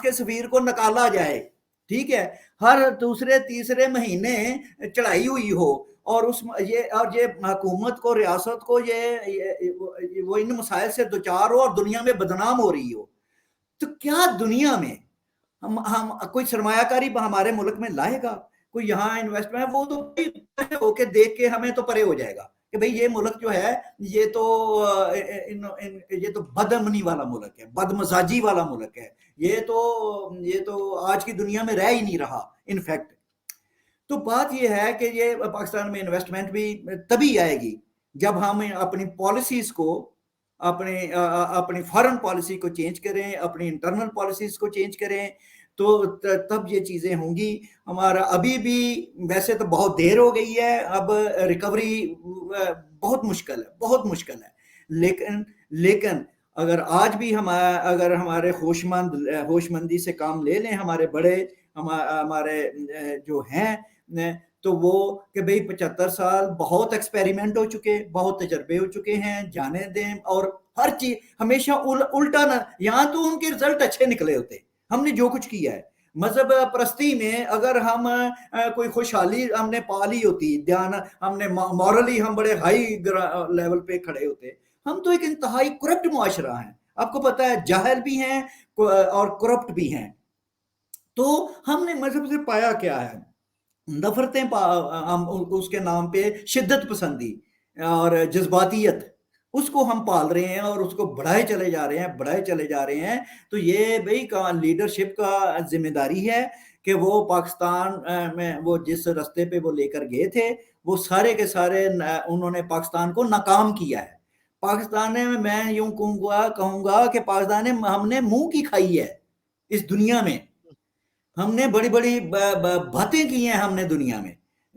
کے سفیر کو نکالا جائے، ٹھیک ہے، ہر دوسرے تیسرے مہینے چڑھائی ہوئی ہو، اور یہ حکومت کو، ریاست کو وہ ان مسائل سے دوچار ہو اور دنیا میں بدنام ہو رہی ہو. تو کیا دنیا میں ہم کوئی سرمایہ کاری ہمارے ملک میں لائے گا؟ کوئی یہاں انویسٹمنٹ، وہ تو ہو کے دیکھ کے ہمیں تو پرے ہو جائے گا کہ بھئی یہ ملک جو ہے یہ تو بد امنی والا ملک ہے، بد مزاجی والا ملک ہے، یہ تو آج کی دنیا میں رہ ہی نہیں رہا انفیکٹ. تو بات یہ ہے کہ یہ پاکستان میں انویسٹمنٹ بھی تبھی آئے گی جب ہم اپنی پالیسیز کو، اپنی فارن پالیسی کو چینج کریں، اپنی انٹرنل پالیسیز کو چینج کریں، تو تب یہ چیزیں ہوں گی. ہمارا ابھی بھی ویسے تو بہت دیر ہو گئی ہے، اب ریکوری بہت مشکل ہے، لیکن اگر آج بھی اگر ہمارے ہوش مندی سے کام لے لیں ہمارے بڑے، ہمارے جو ہیں، تو وہ کہ بھئی 75 سال بہت ایکسپیریمنٹ ہو چکے، بہت تجربے ہو چکے ہیں، جانے دیں. اور ہر چیز ہمیشہ الٹا نہ، یہاں تو ان کے رزلٹ اچھے نکلے ہوتے، ہم نے جو کچھ کیا ہے. مذہب پرستی میں اگر ہم کوئی خوشحالی ہم نے پا لی ہوتی، ہم نے مورلی ہم بڑے ہائی لیول پہ کھڑے ہوتے. ہم تو ایک انتہائی کرپٹ معاشرہ ہیں، آپ کو پتا ہے، جاہل بھی ہیں اور کرپٹ بھی ہیں. تو ہم نے مذہب سے پایا کیا ہے؟ نفرتیں اس کے نام پہ شدت پسندی اور جذباتیت، اس کو ہم پال رہے ہیں اور اس کو بڑھائے چلے جا رہے ہیں. تو یہ بھئی لیڈرشپ کا ذمہ داری ہے کہ وہ پاکستان میں وہ جس رستے پہ وہ لے کر گئے تھے، وہ سارے کے سارے انہوں نے پاکستان کو ناکام کیا ہے. پاکستان میں یوں کہوں گا کہ پاکستان ہم نے منہ کی کھائی ہے اس دنیا میں. ہم نے بڑی بڑی باتیں کی ہیں، ہم نے دنیا میں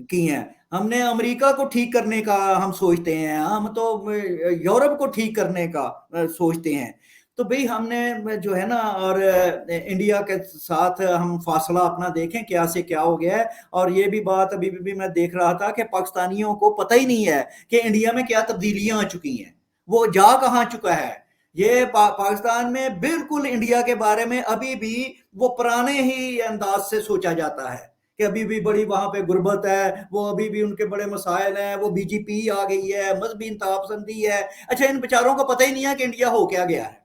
کی ہیں. ہم نے امریکہ کو ٹھیک کرنے کا ہم سوچتے ہیں، ہم تو یورپ کو ٹھیک کرنے کا سوچتے ہیں. تو بھئی ہم نے جو ہے نا، اور انڈیا کے ساتھ ہم فاصلہ اپنا دیکھیں کیا سے کیا ہو گیا ہے. اور یہ بھی بات ابھی بھی میں دیکھ رہا تھا کہ پاکستانیوں کو پتہ ہی نہیں ہے کہ انڈیا میں کیا تبدیلیاں آ چکی ہیں، وہ جا کہاں چکا ہے. یہ پاکستان میں بالکل انڈیا کے بارے میں ابھی بھی وہ پرانے ہی انداز سے سوچا جاتا ہے کہ ابھی بھی بڑی وہاں پہ غربت ہے، وہ ابھی بھی ان کے بڑے مسائل ہیں، وہ بی جے پی آ گئی ہے، مذہبی انتہا پسندی ہے. اچھا، ان بیچاروں کو پتہ ہی نہیں ہے کہ انڈیا ہو کیا گیا ہے،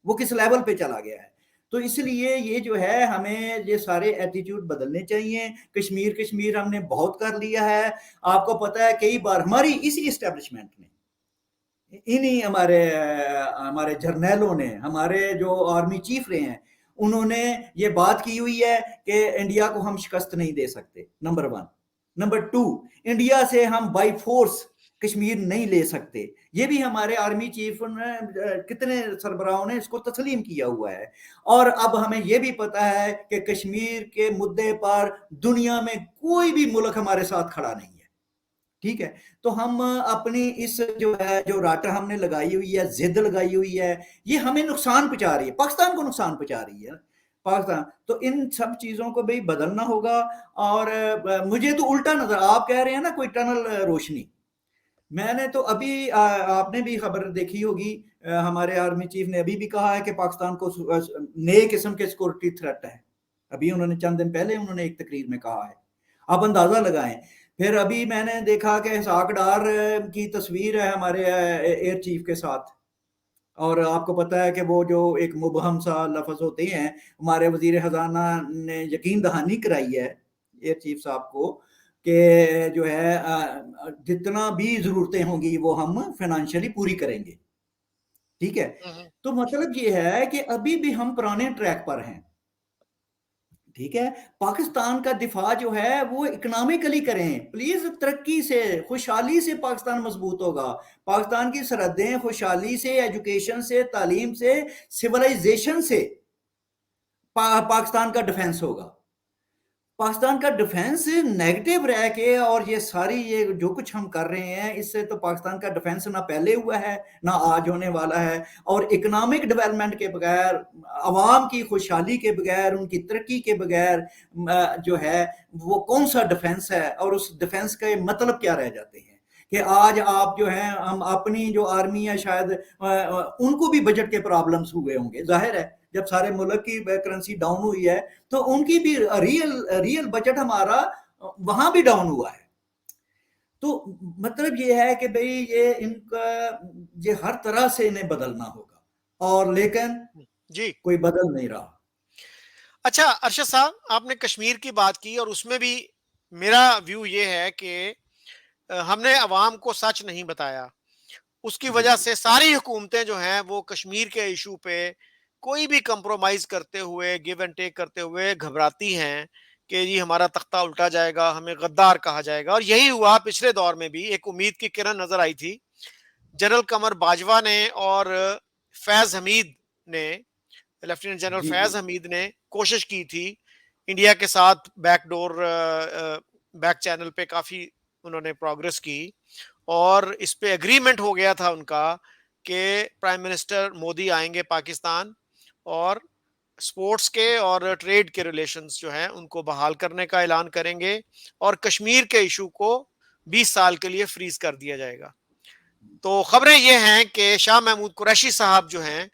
وہ کس لیول پہ چلا گیا ہے. تو اس لیے یہ جو ہے ہمیں یہ سارے ایٹیٹیوڈ بدلنے چاہیے. کشمیر ہم نے بہت کر لیا ہے. آپ کو پتہ ہے کئی بار ہماری اسی اسٹیبلشمنٹ میں انہی ہمارے جرنیلوں نے، ہمارے جو آرمی چیف رہے ہیں، انہوں نے یہ بات کی ہوئی ہے کہ انڈیا کو ہم شکست نہیں دے سکتے، نمبر 1. نمبر 2، انڈیا سے ہم بائی فورس کشمیر نہیں لے سکتے. یہ بھی ہمارے آرمی چیف نے، کتنے سربراہوں نے اس کو تسلیم کیا ہوا ہے. اور اب ہمیں یہ بھی پتا ہے کہ کشمیر کے مدعے پر دنیا میں کوئی بھی ملک ہمارے ساتھ کھڑا نہیں ہے، ٹھیک ہے. تو ہم اپنی اس جو راٹر ہم نے لگائی ہوئی ہے، ضد لگائی ہوئی ہے، یہ ہمیں نقصان پہنچا رہی ہے، پاکستان کو نقصان پہنچا رہی ہے پاکستان. تو ان سب چیزوں کو بھی بدلنا ہوگا. اور مجھے تو الٹا نظر، آپ کہہ رہے ہیں نا کوئی ٹنل روشنی، میں نے تو ابھی آپ نے بھی خبر دیکھی ہوگی، ہمارے آرمی چیف نے ابھی بھی کہا ہے کہ پاکستان کو نئے قسم کے سیکورٹی تھریٹ ہے. ابھی انہوں نے چند دن پہلے انہوں نے ایک تقریر میں کہا ہے، آپ اندازہ لگائیں. پھر ابھی میں نے دیکھا کہ اسحاق ڈار کی تصویر ہے ہمارے ایئر چیف کے ساتھ، اور آپ کو پتا ہے کہ وہ جو ایک مبہم سا لفظ ہوتے ہیں، ہمارے وزیر خزانہ نے یقین دہانی کرائی ہے ایئر چیف صاحب کو کہ جو ہے جتنا بھی ضرورتیں ہوں گی وہ ہم فائنانشلی پوری کریں گے. ٹھیک ہے. تو مطلب یہ ہے کہ ابھی بھی ہم پرانے ٹریک پر ہیں. ٹھیک ہے. پاکستان کا دفاع جو ہے وہ اکنامکلی کریں پلیز. ترقی سے خوشحالی سے پاکستان مضبوط ہوگا. پاکستان کی سرحدیں خوشحالی سے، ایجوکیشن سے، تعلیم سے، سیولائزیشن سے پاکستان کا ڈیفنس ہوگا. پاکستان کا ڈیفنس نیگیٹو رہ کے اور یہ ساری یہ جو کچھ ہم کر رہے ہیں اس سے تو پاکستان کا ڈیفنس نہ پہلے ہوا ہے نہ آج ہونے والا ہے. اور اکنامک ڈیولپمنٹ کے بغیر، عوام کی خوشحالی کے بغیر، ان کی ترقی کے بغیر جو ہے وہ کون سا ڈیفنس ہے؟ اور اس ڈیفنس کا مطلب کیا رہ جاتے ہیں کہ آج آپ جو ہیں ہم اپنی جو آرمی ہے شاید ان کو بھی بجٹ کے پرابلمز ہوئے ہوں گے. ظاہر ہے جب سارے ملک کی کرنسی ڈاؤن ہوئی ہے تو ان کی بھی ریئل بجٹ ہمارا وہاں بھی ڈاؤن ہوا ہے. تو مطلب یہ ہے کہ بھئی یہ ان کا یہ ہر طرح سے انہیں بدلنا ہوگا اور لیکن جی کوئی بدل نہیں رہا. اچھا ارشد صاحب، آپ نے کشمیر کی بات کی اور اس میں بھی میرا ویو یہ ہے کہ ہم نے عوام کو سچ نہیں بتایا. اس کی جی وجہ جی سے ساری حکومتیں جو ہیں وہ کشمیر کے ایشو پہ کوئی بھی کمپرومائز کرتے ہوئے، گیو اینڈ ٹیک کرتے ہوئے گھبراتی ہیں کہ جی ہمارا تختہ الٹا جائے گا، ہمیں غدار کہا جائے گا. اور یہی ہوا پچھلے دور میں بھی. ایک امید کی کرن نظر آئی تھی. جنرل قمر باجوہ نے اور فیض حمید نے، لیفٹیننٹ جنرل جی جی فیض حمید نے کوشش کی تھی انڈیا کے ساتھ بیک ڈور، بیک چینل پہ کافی انہوں نے پروگرس کی اور اس پہ اگریمنٹ ہو گیا تھا ان کا کہ پرائم منسٹر مودی آئیں گے پاکستان اور سپورٹس کے اور ٹریڈ کے ریلیشنز جو ہیں ان کو بحال کرنے کا اعلان کریں گے اور کشمیر کے ایشو کو 20 سال کے لیے فریز کر دیا جائے گا. تو خبریں یہ ہیں کہ شاہ محمود قریشی صاحب جو ہیں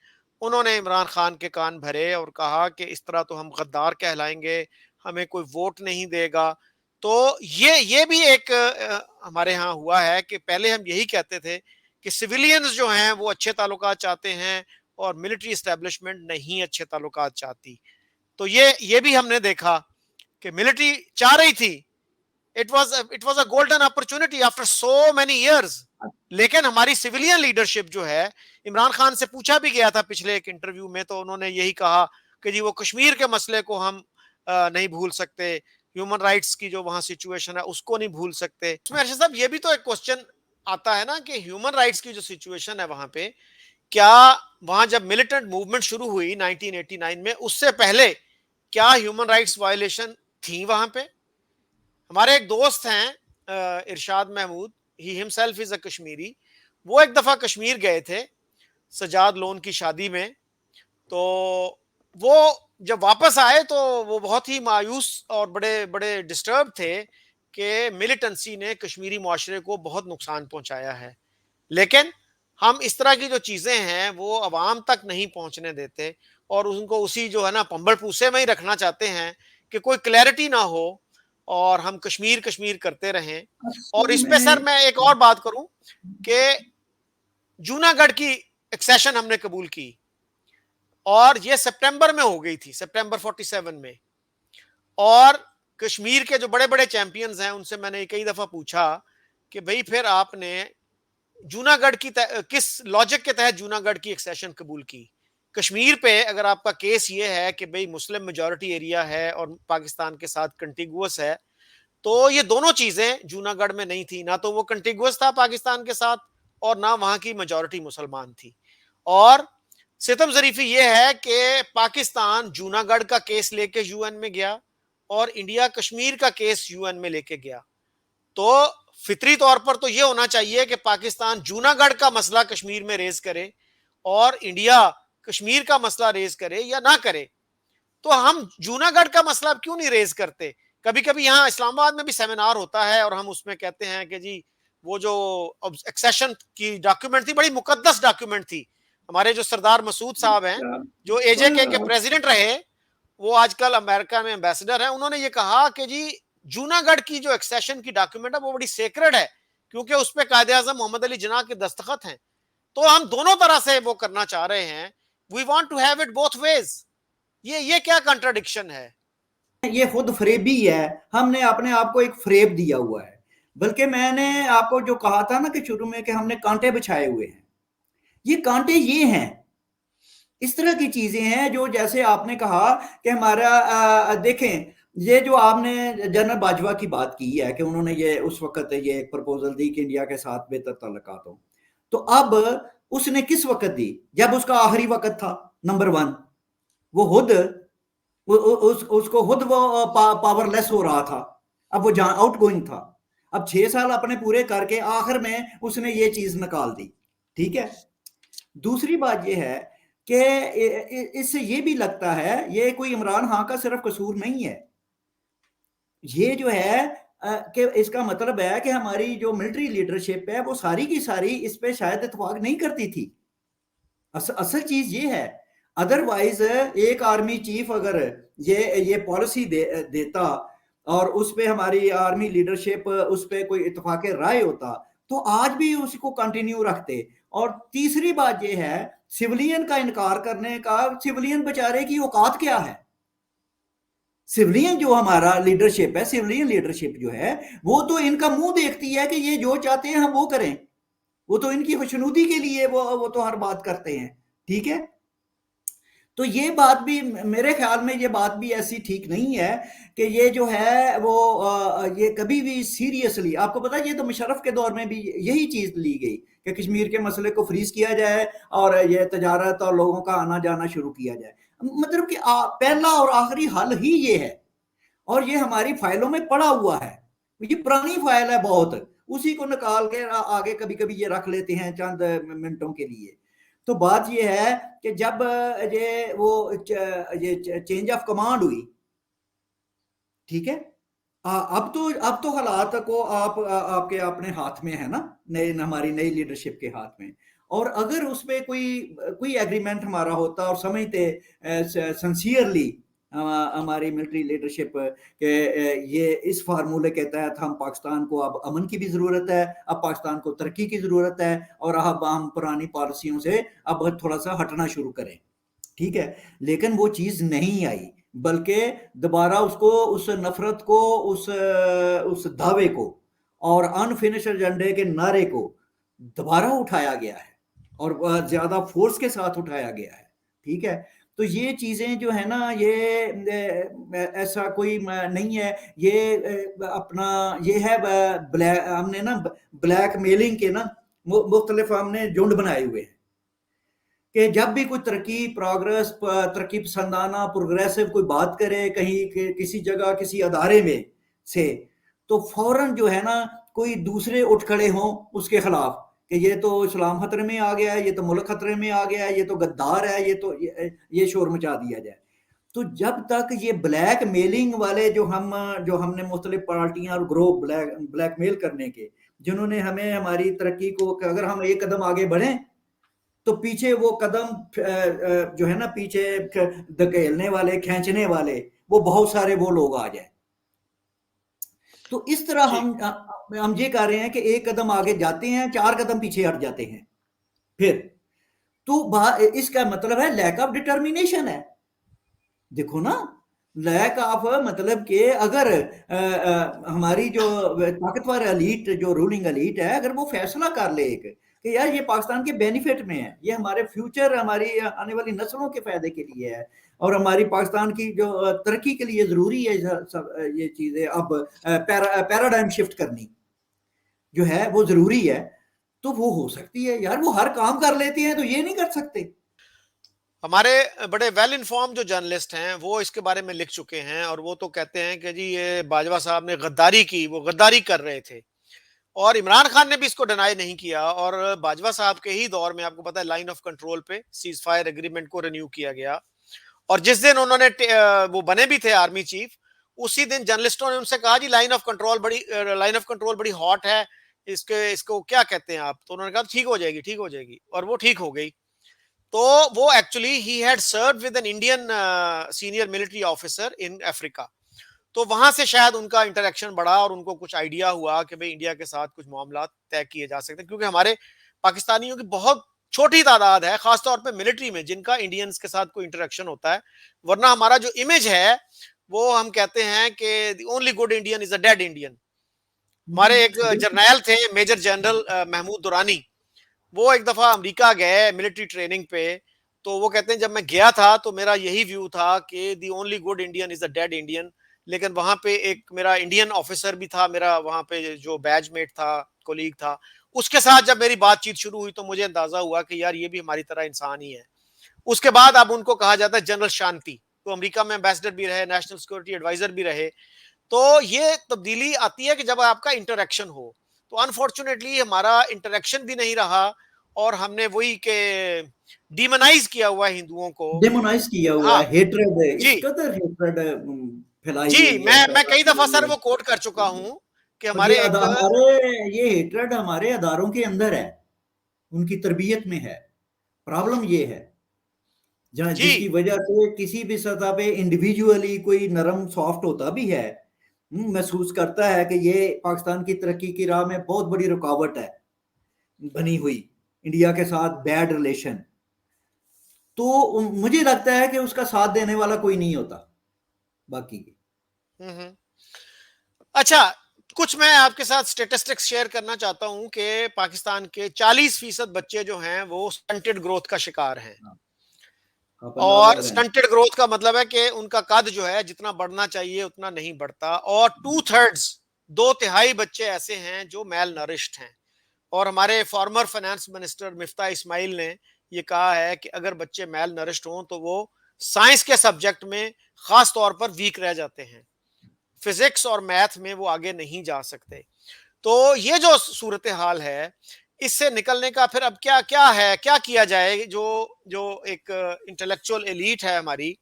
انہوں نے عمران خان کے کان بھرے اور کہا کہ اس طرح تو ہم غدار کہلائیں گے، ہمیں کوئی ووٹ نہیں دے گا. تو یہ بھی ایک ہمارے ہاں ہوا ہے کہ پہلے ہم یہی کہتے تھے کہ سویلینز جو ہیں وہ اچھے تعلقات چاہتے ہیں اور ملٹری اسٹیبلشمنٹ نہیں اچھے تعلقات چاہتی. تو یہ بھی ہم نے دیکھا کہ ملٹری چاہ رہی تھی. It was a golden opportunity after so many years. لیکن ہماری سویلین لیڈرشپ جو ہے، عمران خان سے پوچھا بھی گیا تھا پچھلے ایک انٹرویو میں تو انہوں نے یہی کہا کہ جی وہ کشمیر کے مسئلے کو ہم نہیں بھول سکتے، ہیومن رائٹس کی جو وہاں سچویشن ہے اس کو نہیں بھول سکتے. اس میں ارشد صاحب یہ بھی تو ایک کوسچن آتا ہے نا کہ ہیومن رائٹس کی جو سچویشن ہے وہاں پہ، کیا وہاں جب ملیٹنٹ موومنٹ شروع ہوئی 1989 میں، اس سے پہلے کیا ہیومن رائٹس وائلیشن تھیں وہاں پہ؟ ہمارے ایک دوست ہیں ارشاد محمود، ہی ہمسیلف از اے کشمیری. وہ ایک دفعہ کشمیر گئے تھے سجاد لون کی شادی میں. تو وہ جب واپس آئے تو وہ بہت ہی مایوس اور بڑے بڑے ڈسٹرب تھے کہ ملیٹنسی نے کشمیری معاشرے کو بہت نقصان پہنچایا ہے. لیکن ہم اس طرح کی جو چیزیں ہیں وہ عوام تک نہیں پہنچنے دیتے اور ان کو اسی جو ہے نا پمبڑ پوسے میں ہی رکھنا چاہتے ہیں کہ کوئی کلیئرٹی نہ ہو اور ہم کشمیر کشمیر کرتے رہیں. اور اصل اس پہ میں سر میں ایک اور بات کروں کہ جوناگڑھ کی ایکسیشن ہم نے قبول کی اور یہ سپٹمبر میں ہو گئی تھی، سپٹمبر 47 میں. اور کشمیر کے جو بڑے بڑے چیمپئنز ہیں ان سے میں نے کئی دفعہ پوچھا کہ بھئی پھر آپ نے جوناگڑھ کی کس لاجک کے تحت جوناگڑھ کی ایکسیشن قبول کی؟ کشمیر پہ اگر آپ کا کیس یہ ہے کہ بھئی مسلم میجورٹی ایریا ہے اور پاکستان کے ساتھ کنٹیگوس ہے، تو یہ دونوں چیزیں جوناگڑھ میں نہیں تھی. نہ تو وہ کنٹیگوس تھا پاکستان کے ساتھ اور نہ وہاں کی میجورٹی مسلمان تھی. اور ستم ظریفی یہ ہے کہ پاکستان جوناگڑھ کا کیس لے کے یو این میں گیا اور انڈیا کشمیر کا کیس یو این میں لے کے گیا. تو فطری طور پر تو یہ ہونا چاہیے کہ پاکستان جوناگڑھ کا مسئلہ کشمیر میں ریز کرے اور انڈیا کشمیر کا مسئلہ ریز کرے یا نہ کرے. تو ہم جوناگڑھ کا مسئلہ کیوں نہیں ریز کرتے؟ کبھی کبھی یہاں اسلام آباد میں بھی سیمینار ہوتا ہے اور ہم اس میں کہتے ہیں کہ جی وہ جو ایکسیشن کی ڈاکیومنٹ تھی بڑی مقدس ڈاکیومنٹ تھی. ہمارے جو سردار مسعود صاحب ہیں جو اے جے کے پریزیڈنٹ رہے، وہ آج کل امریکہ میں ایمبیسڈر ہیں، انہوں نے یہ کہا کہ جی جوناگڑھ کی جو ایکسیشن کی ڈاکیومنٹ ہے وہ بڑی سیکرڈ ہے کیونکہ اس پہ قائد اعظم محمد علی جناح کے دستخط ہیں. تو ہم دونوں طرح سے وہ کرنا چاہ رہے ہیں. We want to have it both ways. یہ کیا کنٹراڈکشن ہے؟ یہ خود فریبی ہے، ہم نے اپنے آپ کو ایک فریب دیا ہوا ہے. بلکہ میں نے آپ کو جو کہا تھا نا کہ شروع میں کہ ہم نے کانٹے بچھائے ہوئے ہیں، یہ کانٹے یہ ہیں، اس طرح کی چیزیں ہیں جو جیسے آپ نے کہا کہ ہمارا دیکھیں یہ جو آپ نے جنرل باجوہ کی بات کی ہے کہ انہوں نے یہ اس وقت یہ ایک پرپوزل دی کہ انڈیا کے ساتھ بہتر تعلقات ہوں، تو اب اس نے کس وقت دی؟ جب اس کا آخری وقت تھا. نمبر 1 وہ خود اس کو خود وہ پاور لیس ہو رہا تھا، اب وہ جہاں آؤٹ گوئنگ تھا، اب 6 سال اپنے پورے کر کے آخر میں اس نے یہ چیز نکال دی. ٹھیک ہے. دوسری بات یہ ہے کہ اس سے یہ بھی لگتا ہے یہ کوئی عمران خان کا صرف قصور نہیں ہے، یہ جو ہے کہ اس کا مطلب ہے کہ ہماری جو ملٹری لیڈرشپ ہے وہ ساری کی ساری اس پہ شاید اتفاق نہیں کرتی تھی. اصل چیز یہ ہے. ادروائز ایک آرمی چیف اگر یہ پالیسی دیتا اور اس پہ ہماری آرمی لیڈرشپ اس پہ کوئی اتفاق رائے ہوتا تو آج بھی اس کو کنٹینیو رکھتے. اور تیسری بات یہ ہے سیولین کا انکار کرنے کا، سیولین بیچارے کی اوقات کیا ہے؟ سیولین جو ہمارا لیڈرشپ ہے، سیولین لیڈرشپ جو ہے وہ تو ان کا منہ دیکھتی ہے کہ یہ جو چاہتے ہیں ہم وہ کریں، وہ تو ان کی خوشنودی کے لیے وہ تو ہر بات کرتے ہیں. ٹھیک ہے. تو یہ بات بھی میرے خیال میں یہ بات بھی ایسی ٹھیک نہیں ہے کہ یہ جو ہے وہ یہ کبھی بھی سیریسلی، آپ کو پتا یہ تو مشرف کے دور میں بھی یہی چیز لی گئی کہ کشمیر کے مسئلے کو فریز کیا جائے اور یہ تجارت اور لوگوں کا آنا جانا شروع کیا جائے. مطلب کہ پہلا اور آخری حل ہی یہ ہے اور یہ ہماری فائلوں میں پڑا ہوا ہے. یہ پرانی فائل ہے بہت، اسی کو نکال کے آگے کبھی کبھی یہ رکھ لیتے ہیں چند منٹوں کے لیے. تو بات یہ ہے کہ جب یہ چینج آف کمانڈ ہوئی، ٹھیک ہے، اب تو حالات کو آپ کے اپنے ہاتھ میں ہے نا، ہماری نئی لیڈرشپ کے ہاتھ میں. اور اگر اس پہ کوئی ایگریمنٹ ہمارا ہوتا اور سمجھتے سنسیئرلی ہماری ملٹری لیڈرشپ کہ یہ اس فارمولے کے تحت ہم پاکستان کو اب امن کی بھی ضرورت ہے، اب پاکستان کو ترقی کی ضرورت ہے اور اب ہم پرانی پالیسیوں سے اب تھوڑا سا ہٹنا شروع کریں. ٹھیک ہے. لیکن وہ چیز نہیں آئی بلکہ دوبارہ اس نفرت کو اس دعوے کو اور انفینش ایجنڈے کے نعرے کو دوبارہ اٹھایا گیا ہے اور زیادہ فورس کے ساتھ اٹھایا گیا ہے. ٹھیک ہے. تو یہ چیزیں جو ہے نا یہ ایسا کوئی نہیں ہے، یہ اپنا یہ ہے ہم نے نا بلیک میلنگ کے نا مختلف ہم نے جھنڈ بنائے ہوئے ہیں کہ جب بھی کوئی ترقی پسندانہ پروگریسو کوئی بات کرے کہیں کسی جگہ کسی ادارے میں سے تو فوراً جو ہے نا کوئی دوسرے اٹھ کھڑے ہوں اس کے خلاف کہ یہ تو اسلام خطرے میں آ گیا ہے، یہ تو ملک خطرے میں آ گیا ہے، یہ تو غدار ہے، یہ شور مچا دیا جائے. تو جب تک یہ بلیک میلنگ والے جو ہم نے مختلف پارٹیاں اور گروہ بلیک میل کرنے کے جنہوں نے ہمیں ہماری ترقی کو اگر ہم ایک قدم آگے بڑھیں تو پیچھے وہ قدم جو ہے نا پیچھے دھکیلنے والے کھینچنے والے وہ بہت سارے وہ لوگ آ جائیں. تو اس طرح ہم یہ کر رہے ہیں کہ ایک قدم آگے جاتے ہیں 4 قدم پیچھے ہٹ جاتے ہیں. پھر تو اس کا مطلب ہے لیک آف ڈٹرمینیشن ہے. دیکھو نا لیک آف مطلب کہ اگر ہماری جو طاقتور ایلیٹ جو رولنگ ایلیٹ ہے اگر وہ فیصلہ کر لے کہ یار یہ پاکستان کے بینیفٹ میں ہے، یہ ہمارے فیوچر ہماری آنے والی نسلوں کے فائدے کے لیے ہے اور ہماری پاکستان کی جو ترقی کے لیے ضروری ہے یہ چیزیں اب پیراڈائم شفٹ کرنی جو ہے وہ ضروری ہے، تو وہ ہو سکتی ہے. یار وہ ہر کام کر لیتے ہیں تو یہ نہیں کر سکتے. ہمارے بڑے ویل انفارم جو جرنلسٹ ہیں وہ اس کے بارے میں لکھ چکے ہیں اور وہ تو کہتے ہیں کہ جی یہ باجوہ صاحب نے غداری کی، وہ غداری کر رہے تھے اور عمران خان نے بھی اس کو ڈینائی نہیں کیا. اور باجوہ صاحب کے ہی دور میں آپ کو پتا ہے لائن آف کنٹرول پہ سیز فائر ایگریمنٹ کو رینیو کیا گیا اور جس دن انہوں نے وہ بنے بھی تھے آرمی چیف اسی دن جرنلسٹوں نے ان سے کہا جی لائن آف کنٹرول بڑی ہاٹ ہے، اس کو کیا کہتے ہیں آپ؟ تو انہوں نے کہا ٹھیک ہو جائے گی اور وہ ٹھیک ہو گئی. تو وہ actually he had served with an Indian senior military officer in Africa. تو وہاں سے شاید ان کا انٹریکشن بڑھا اور ان کو کچھ آئیڈیا ہوا کہ بھئی انڈیا کے ساتھ کچھ معاملات طے کیے جا سکتے ہیں کیونکہ ہمارے پاکستانیوں کی بہت چھوٹی تعداد ہے خاص طور پہ ملٹری میں جن کا انڈینز کے ساتھ کوئی انٹریکشن ہوتا ہے، ورنہ ہمارا جو امیج ہے وہ ہم کہتے ہیں کہ the only good Indian is a dead Indian. ہمارے ایک جرنیل تھے میجر جنرل محمود دورانی, وہ ایک دفعہ امریکہ گئے ملٹری ٹریننگ پہ, تو وہ کہتے ہیں جب میں گیا تھا تو میرا یہی ویو تھا کہ the only good Indian is a dead Indian. لیکن وہاں پہ ایک میرا انڈین آفیسر بھی تھا, میرا وہاں پہ جو بیچ میٹ تھا, کولیگ تھا, اس کے ساتھ جب میری بات چیت شروع ہوئی تو مجھے اندازہ ہوا کہ یار یہ بھی ہماری طرح انسان ہی ہے. اس کے بعد اب ان کو کہا جاتا ہے جنرل شانتی, تو امریکہ میں امبیسڈر بھی رہے, نیشنل سیکورٹی ایڈوائزر بھی رہے. تو یہ تبدیلی آتی ہے کہ جب آپ کا انٹریکشن ہو. تو انفارچونیٹلی ہمارا انٹریکشن بھی نہیں رہا, اور ہم نے وہی کہ ڈیمونائز کیا ہوا ہے ہندوؤں کو. ڈیمونائز کیا ہوا ہاں ہے, ہیٹرڈ ہے, اس جی قدر ہیٹرڈ پھیلائی جی, ہوئی ہے میں پیدا کئی کی دفعہ ہوئی سر ہے. وہ کوٹ کر چکا ہوں کہ اور ہمارے ایک ہمارے یہ ہیٹرڈ ہمارے اداروں کے اندر ہے, ان کی تربیت میں ہے. پرابلم یہ ہے جس جی کی وجہ سے کسی بھی سطح پہ انڈیویجولی کوئی نرم سافٹ ہوتا بھی ہے, محسوس کرتا ہے کہ یہ پاکستان کی ترقی کی راہ میں بہت بڑی رکاوٹ ہے بنی ہوئی, انڈیا کے ساتھ بیڈ ریلیشن. تو مجھے لگتا ہے کہ اس کا ساتھ دینے والا کوئی نہیں ہوتا باقی کی. اچھا, کچھ میں آپ کے ساتھ سٹیٹسٹکس شیئر کرنا چاہتا ہوں کہ پاکستان کے 40% بچے جو ہیں وہ سٹنٹڈ گروتھ کا شکار ہیں. آپ اندازہ اور لگائیں. سٹنٹڈ گروتھ کا مطلب ہے کہ ان کا قد جو ہے جتنا بڑھنا چاہیے اتنا نہیں بڑھتا, اور 2/3 2/3 بچے ایسے ہیں جو میل نرشڈ ہیں. اور ہمارے فارمر فائنانس منسٹر مفتاح اسماعیل نے یہ کہا ہے کہ اگر بچے میل نرشڈ ہوں تو وہ سائنس کے سبجیکٹ میں خاص طور پر ویک رہ جاتے ہیں, فزکس اور میتھ میں وہ آگے نہیں جا سکتے. تو یہ جو صورتحال ہے, اس سے نکلنے کا پھر اب کیا ہے, کیا کیا جائے. جو ایک انٹلیکچوئل ایلیٹ ہے ہماری,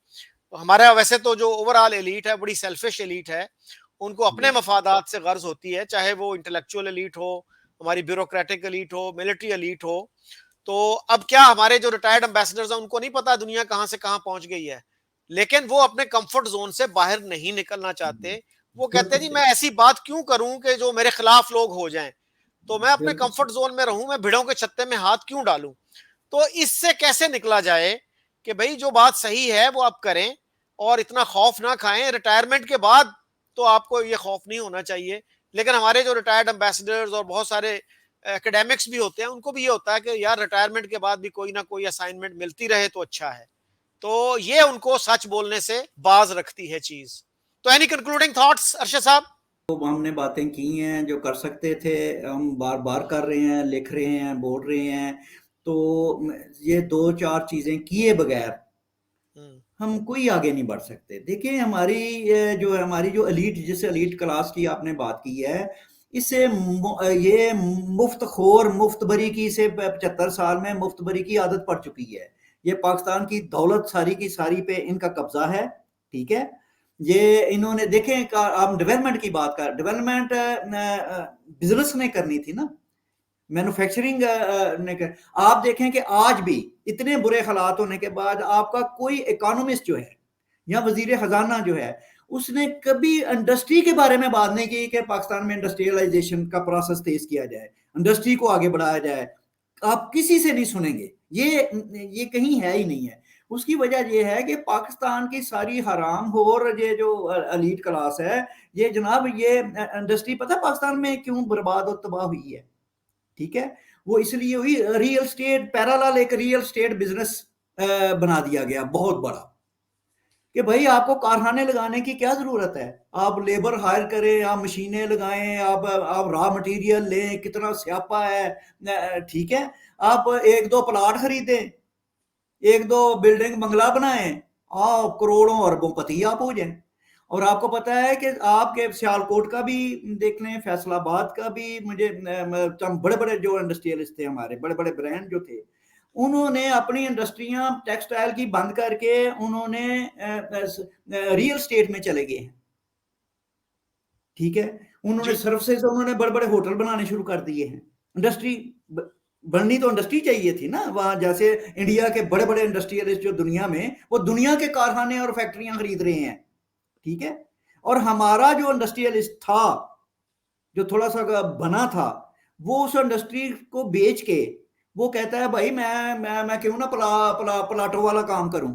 ہمارا ویسے تو جو اوور آل ایلیٹ ہے بڑی سیلفش ایلیٹ ہے, ان کو اپنے مفادات سے غرض ہوتی ہے, چاہے وہ انٹلیکچوئل ایلیٹ ہو, ہماری بیوروکریٹک ایلیٹ ہو, ملٹری ایلیٹ ہو. تو اب کیا ہمارے جو ریٹائرڈ امبیسڈرز ہیں ان کو نہیں پتا دنیا کہاں سے کہاں پہنچ گئی ہے, لیکن وہ اپنے کمفرٹ زون سے باہر نہیں نکلنا چاہتے. وہ کہتے ہیں جی میں ایسی بات کیوں کروں کہ جو میرے خلاف لوگ ہو جائیں, تو میں اپنے بالکل کمفرٹ زون میں رہوں, میں بھیڑوں کے چھتے میں ہاتھ کیوں ڈالوں. تو اس سے کیسے نکلا جائے کہ بھائی جو بات صحیح ہے وہ آپ کریں, اور اتنا خوف نہ کھائیں. ریٹائرمنٹ کے بعد تو آپ کو یہ خوف نہیں ہونا چاہیے, لیکن ہمارے جو ریٹائرڈ امبیسڈرز اور بہت سارے ایکیڈیمکس بھی ہوتے ہیں, ان کو بھی یہ ہوتا ہے کہ یار ریٹائرمنٹ کے بعد بھی کوئی نہ کوئی اسائنمنٹ ملتی رہے تو اچھا ہے. تو یہ ان کو سچ بولنے سے باز رکھتی ہے چیز. تو اینی کنکلوڈنگ تھاٹس ارشد صاحب؟ تو ہم نے باتیں کی ہیں جو کر سکتے تھے, ہم بار بار کر رہے ہیں, لکھ رہے ہیں, بول رہے ہیں. تو یہ 2-4 چیزیں کیے بغیر ہم کوئی آگے نہیں بڑھ سکتے. دیکھیں ہماری جو ایلیٹ, جس ایلیٹ کلاس کی آپ نے بات کی ہے, اس سے یہ مفت خور مفت بری کی سے 75 سال میں مفت بری کی عادت پڑ چکی ہے. یہ پاکستان کی دولت ساری کی ساری پہ ان کا قبضہ ہے, ٹھیک ہے. یہ انہوں نے دیکھیں, آپ ڈیولپمنٹ کی بات کر, ڈیولپمنٹ بزنس نے کرنی تھی نا, مینوفیکچرنگ نے آپ دیکھیں کہ آج بھی اتنے برے حالات ہونے کے بعد آپ کا کوئی اکانومسٹ جو ہے یا وزیر خزانہ جو ہے, اس نے کبھی انڈسٹری کے بارے میں بات نہیں کی کہ پاکستان میں انڈسٹریلائزیشن کا پروسیس تیز کیا جائے, انڈسٹری کو آگے بڑھایا جائے. آپ کسی سے نہیں سنیں گے, یہ کہیں ہے ہی نہیں ہے. اس کی وجہ یہ ہے کہ پاکستان کی ساری حرام اور یہ جو ایلیٹ کلاس ہے, یہ جناب یہ انڈسٹری پتہ پاکستان میں کیوں برباد اور تباہ ہوئی ہے, ٹھیک ہے. وہ اس لیے ہوئی, ریئل اسٹیٹ پیرالل ایک ریئل اسٹیٹ بزنس بنا دیا گیا بہت بڑا, کہ بھائی آپ کو کارخانے لگانے کی کیا ضرورت ہے, آپ لیبر ہائر کریں, آپ مشینیں لگائیں, آپ را مٹیریل لیں, کتنا سیاپا ہے, ٹھیک ہے. آپ 1-2 پلاٹ خریدیں, 1-2 بلڈنگ بنگلہ بنائیں, آپ کروڑوں اربوں پتی آپ ہو جائیں. اور آپ کو پتا ہے کہ آپ کے سیالکوٹ کا بھی دیکھ لیں, فیصل آباد کا بھی, مجھے بڑے بڑے جو انڈسٹریلسٹ تھے ہمارے, بڑے بڑے برانڈ جو تھے, انہوں نے اپنی انڈسٹریاں ٹیکسٹائل کی بند کر کے انہوں نے ریئل اسٹیٹ میں چلے گئے ہیں, ٹھیک ہے. انہوں نے جی سروسز, انہوں نے بڑے بڑے ہوٹل بنانے شروع کر دیے ہیں. انڈسٹری بننی تو انڈسٹری چاہیے تھی نا وہاں, جیسے انڈیا کے بڑے بڑے انڈسٹریلسٹ جو دنیا میں, وہ دنیا کے کارخانے اور فیکٹریاں خرید رہے ہیں, ٹھیک ہے. اور ہمارا جو انڈسٹریلسٹ تھا, جو تھوڑا سا بنا تھا, وہ اس انڈسٹری کو بیچ کے وہ کہتا ہے بھائی میں کیوں نہ پلاٹوں والا کام کروں.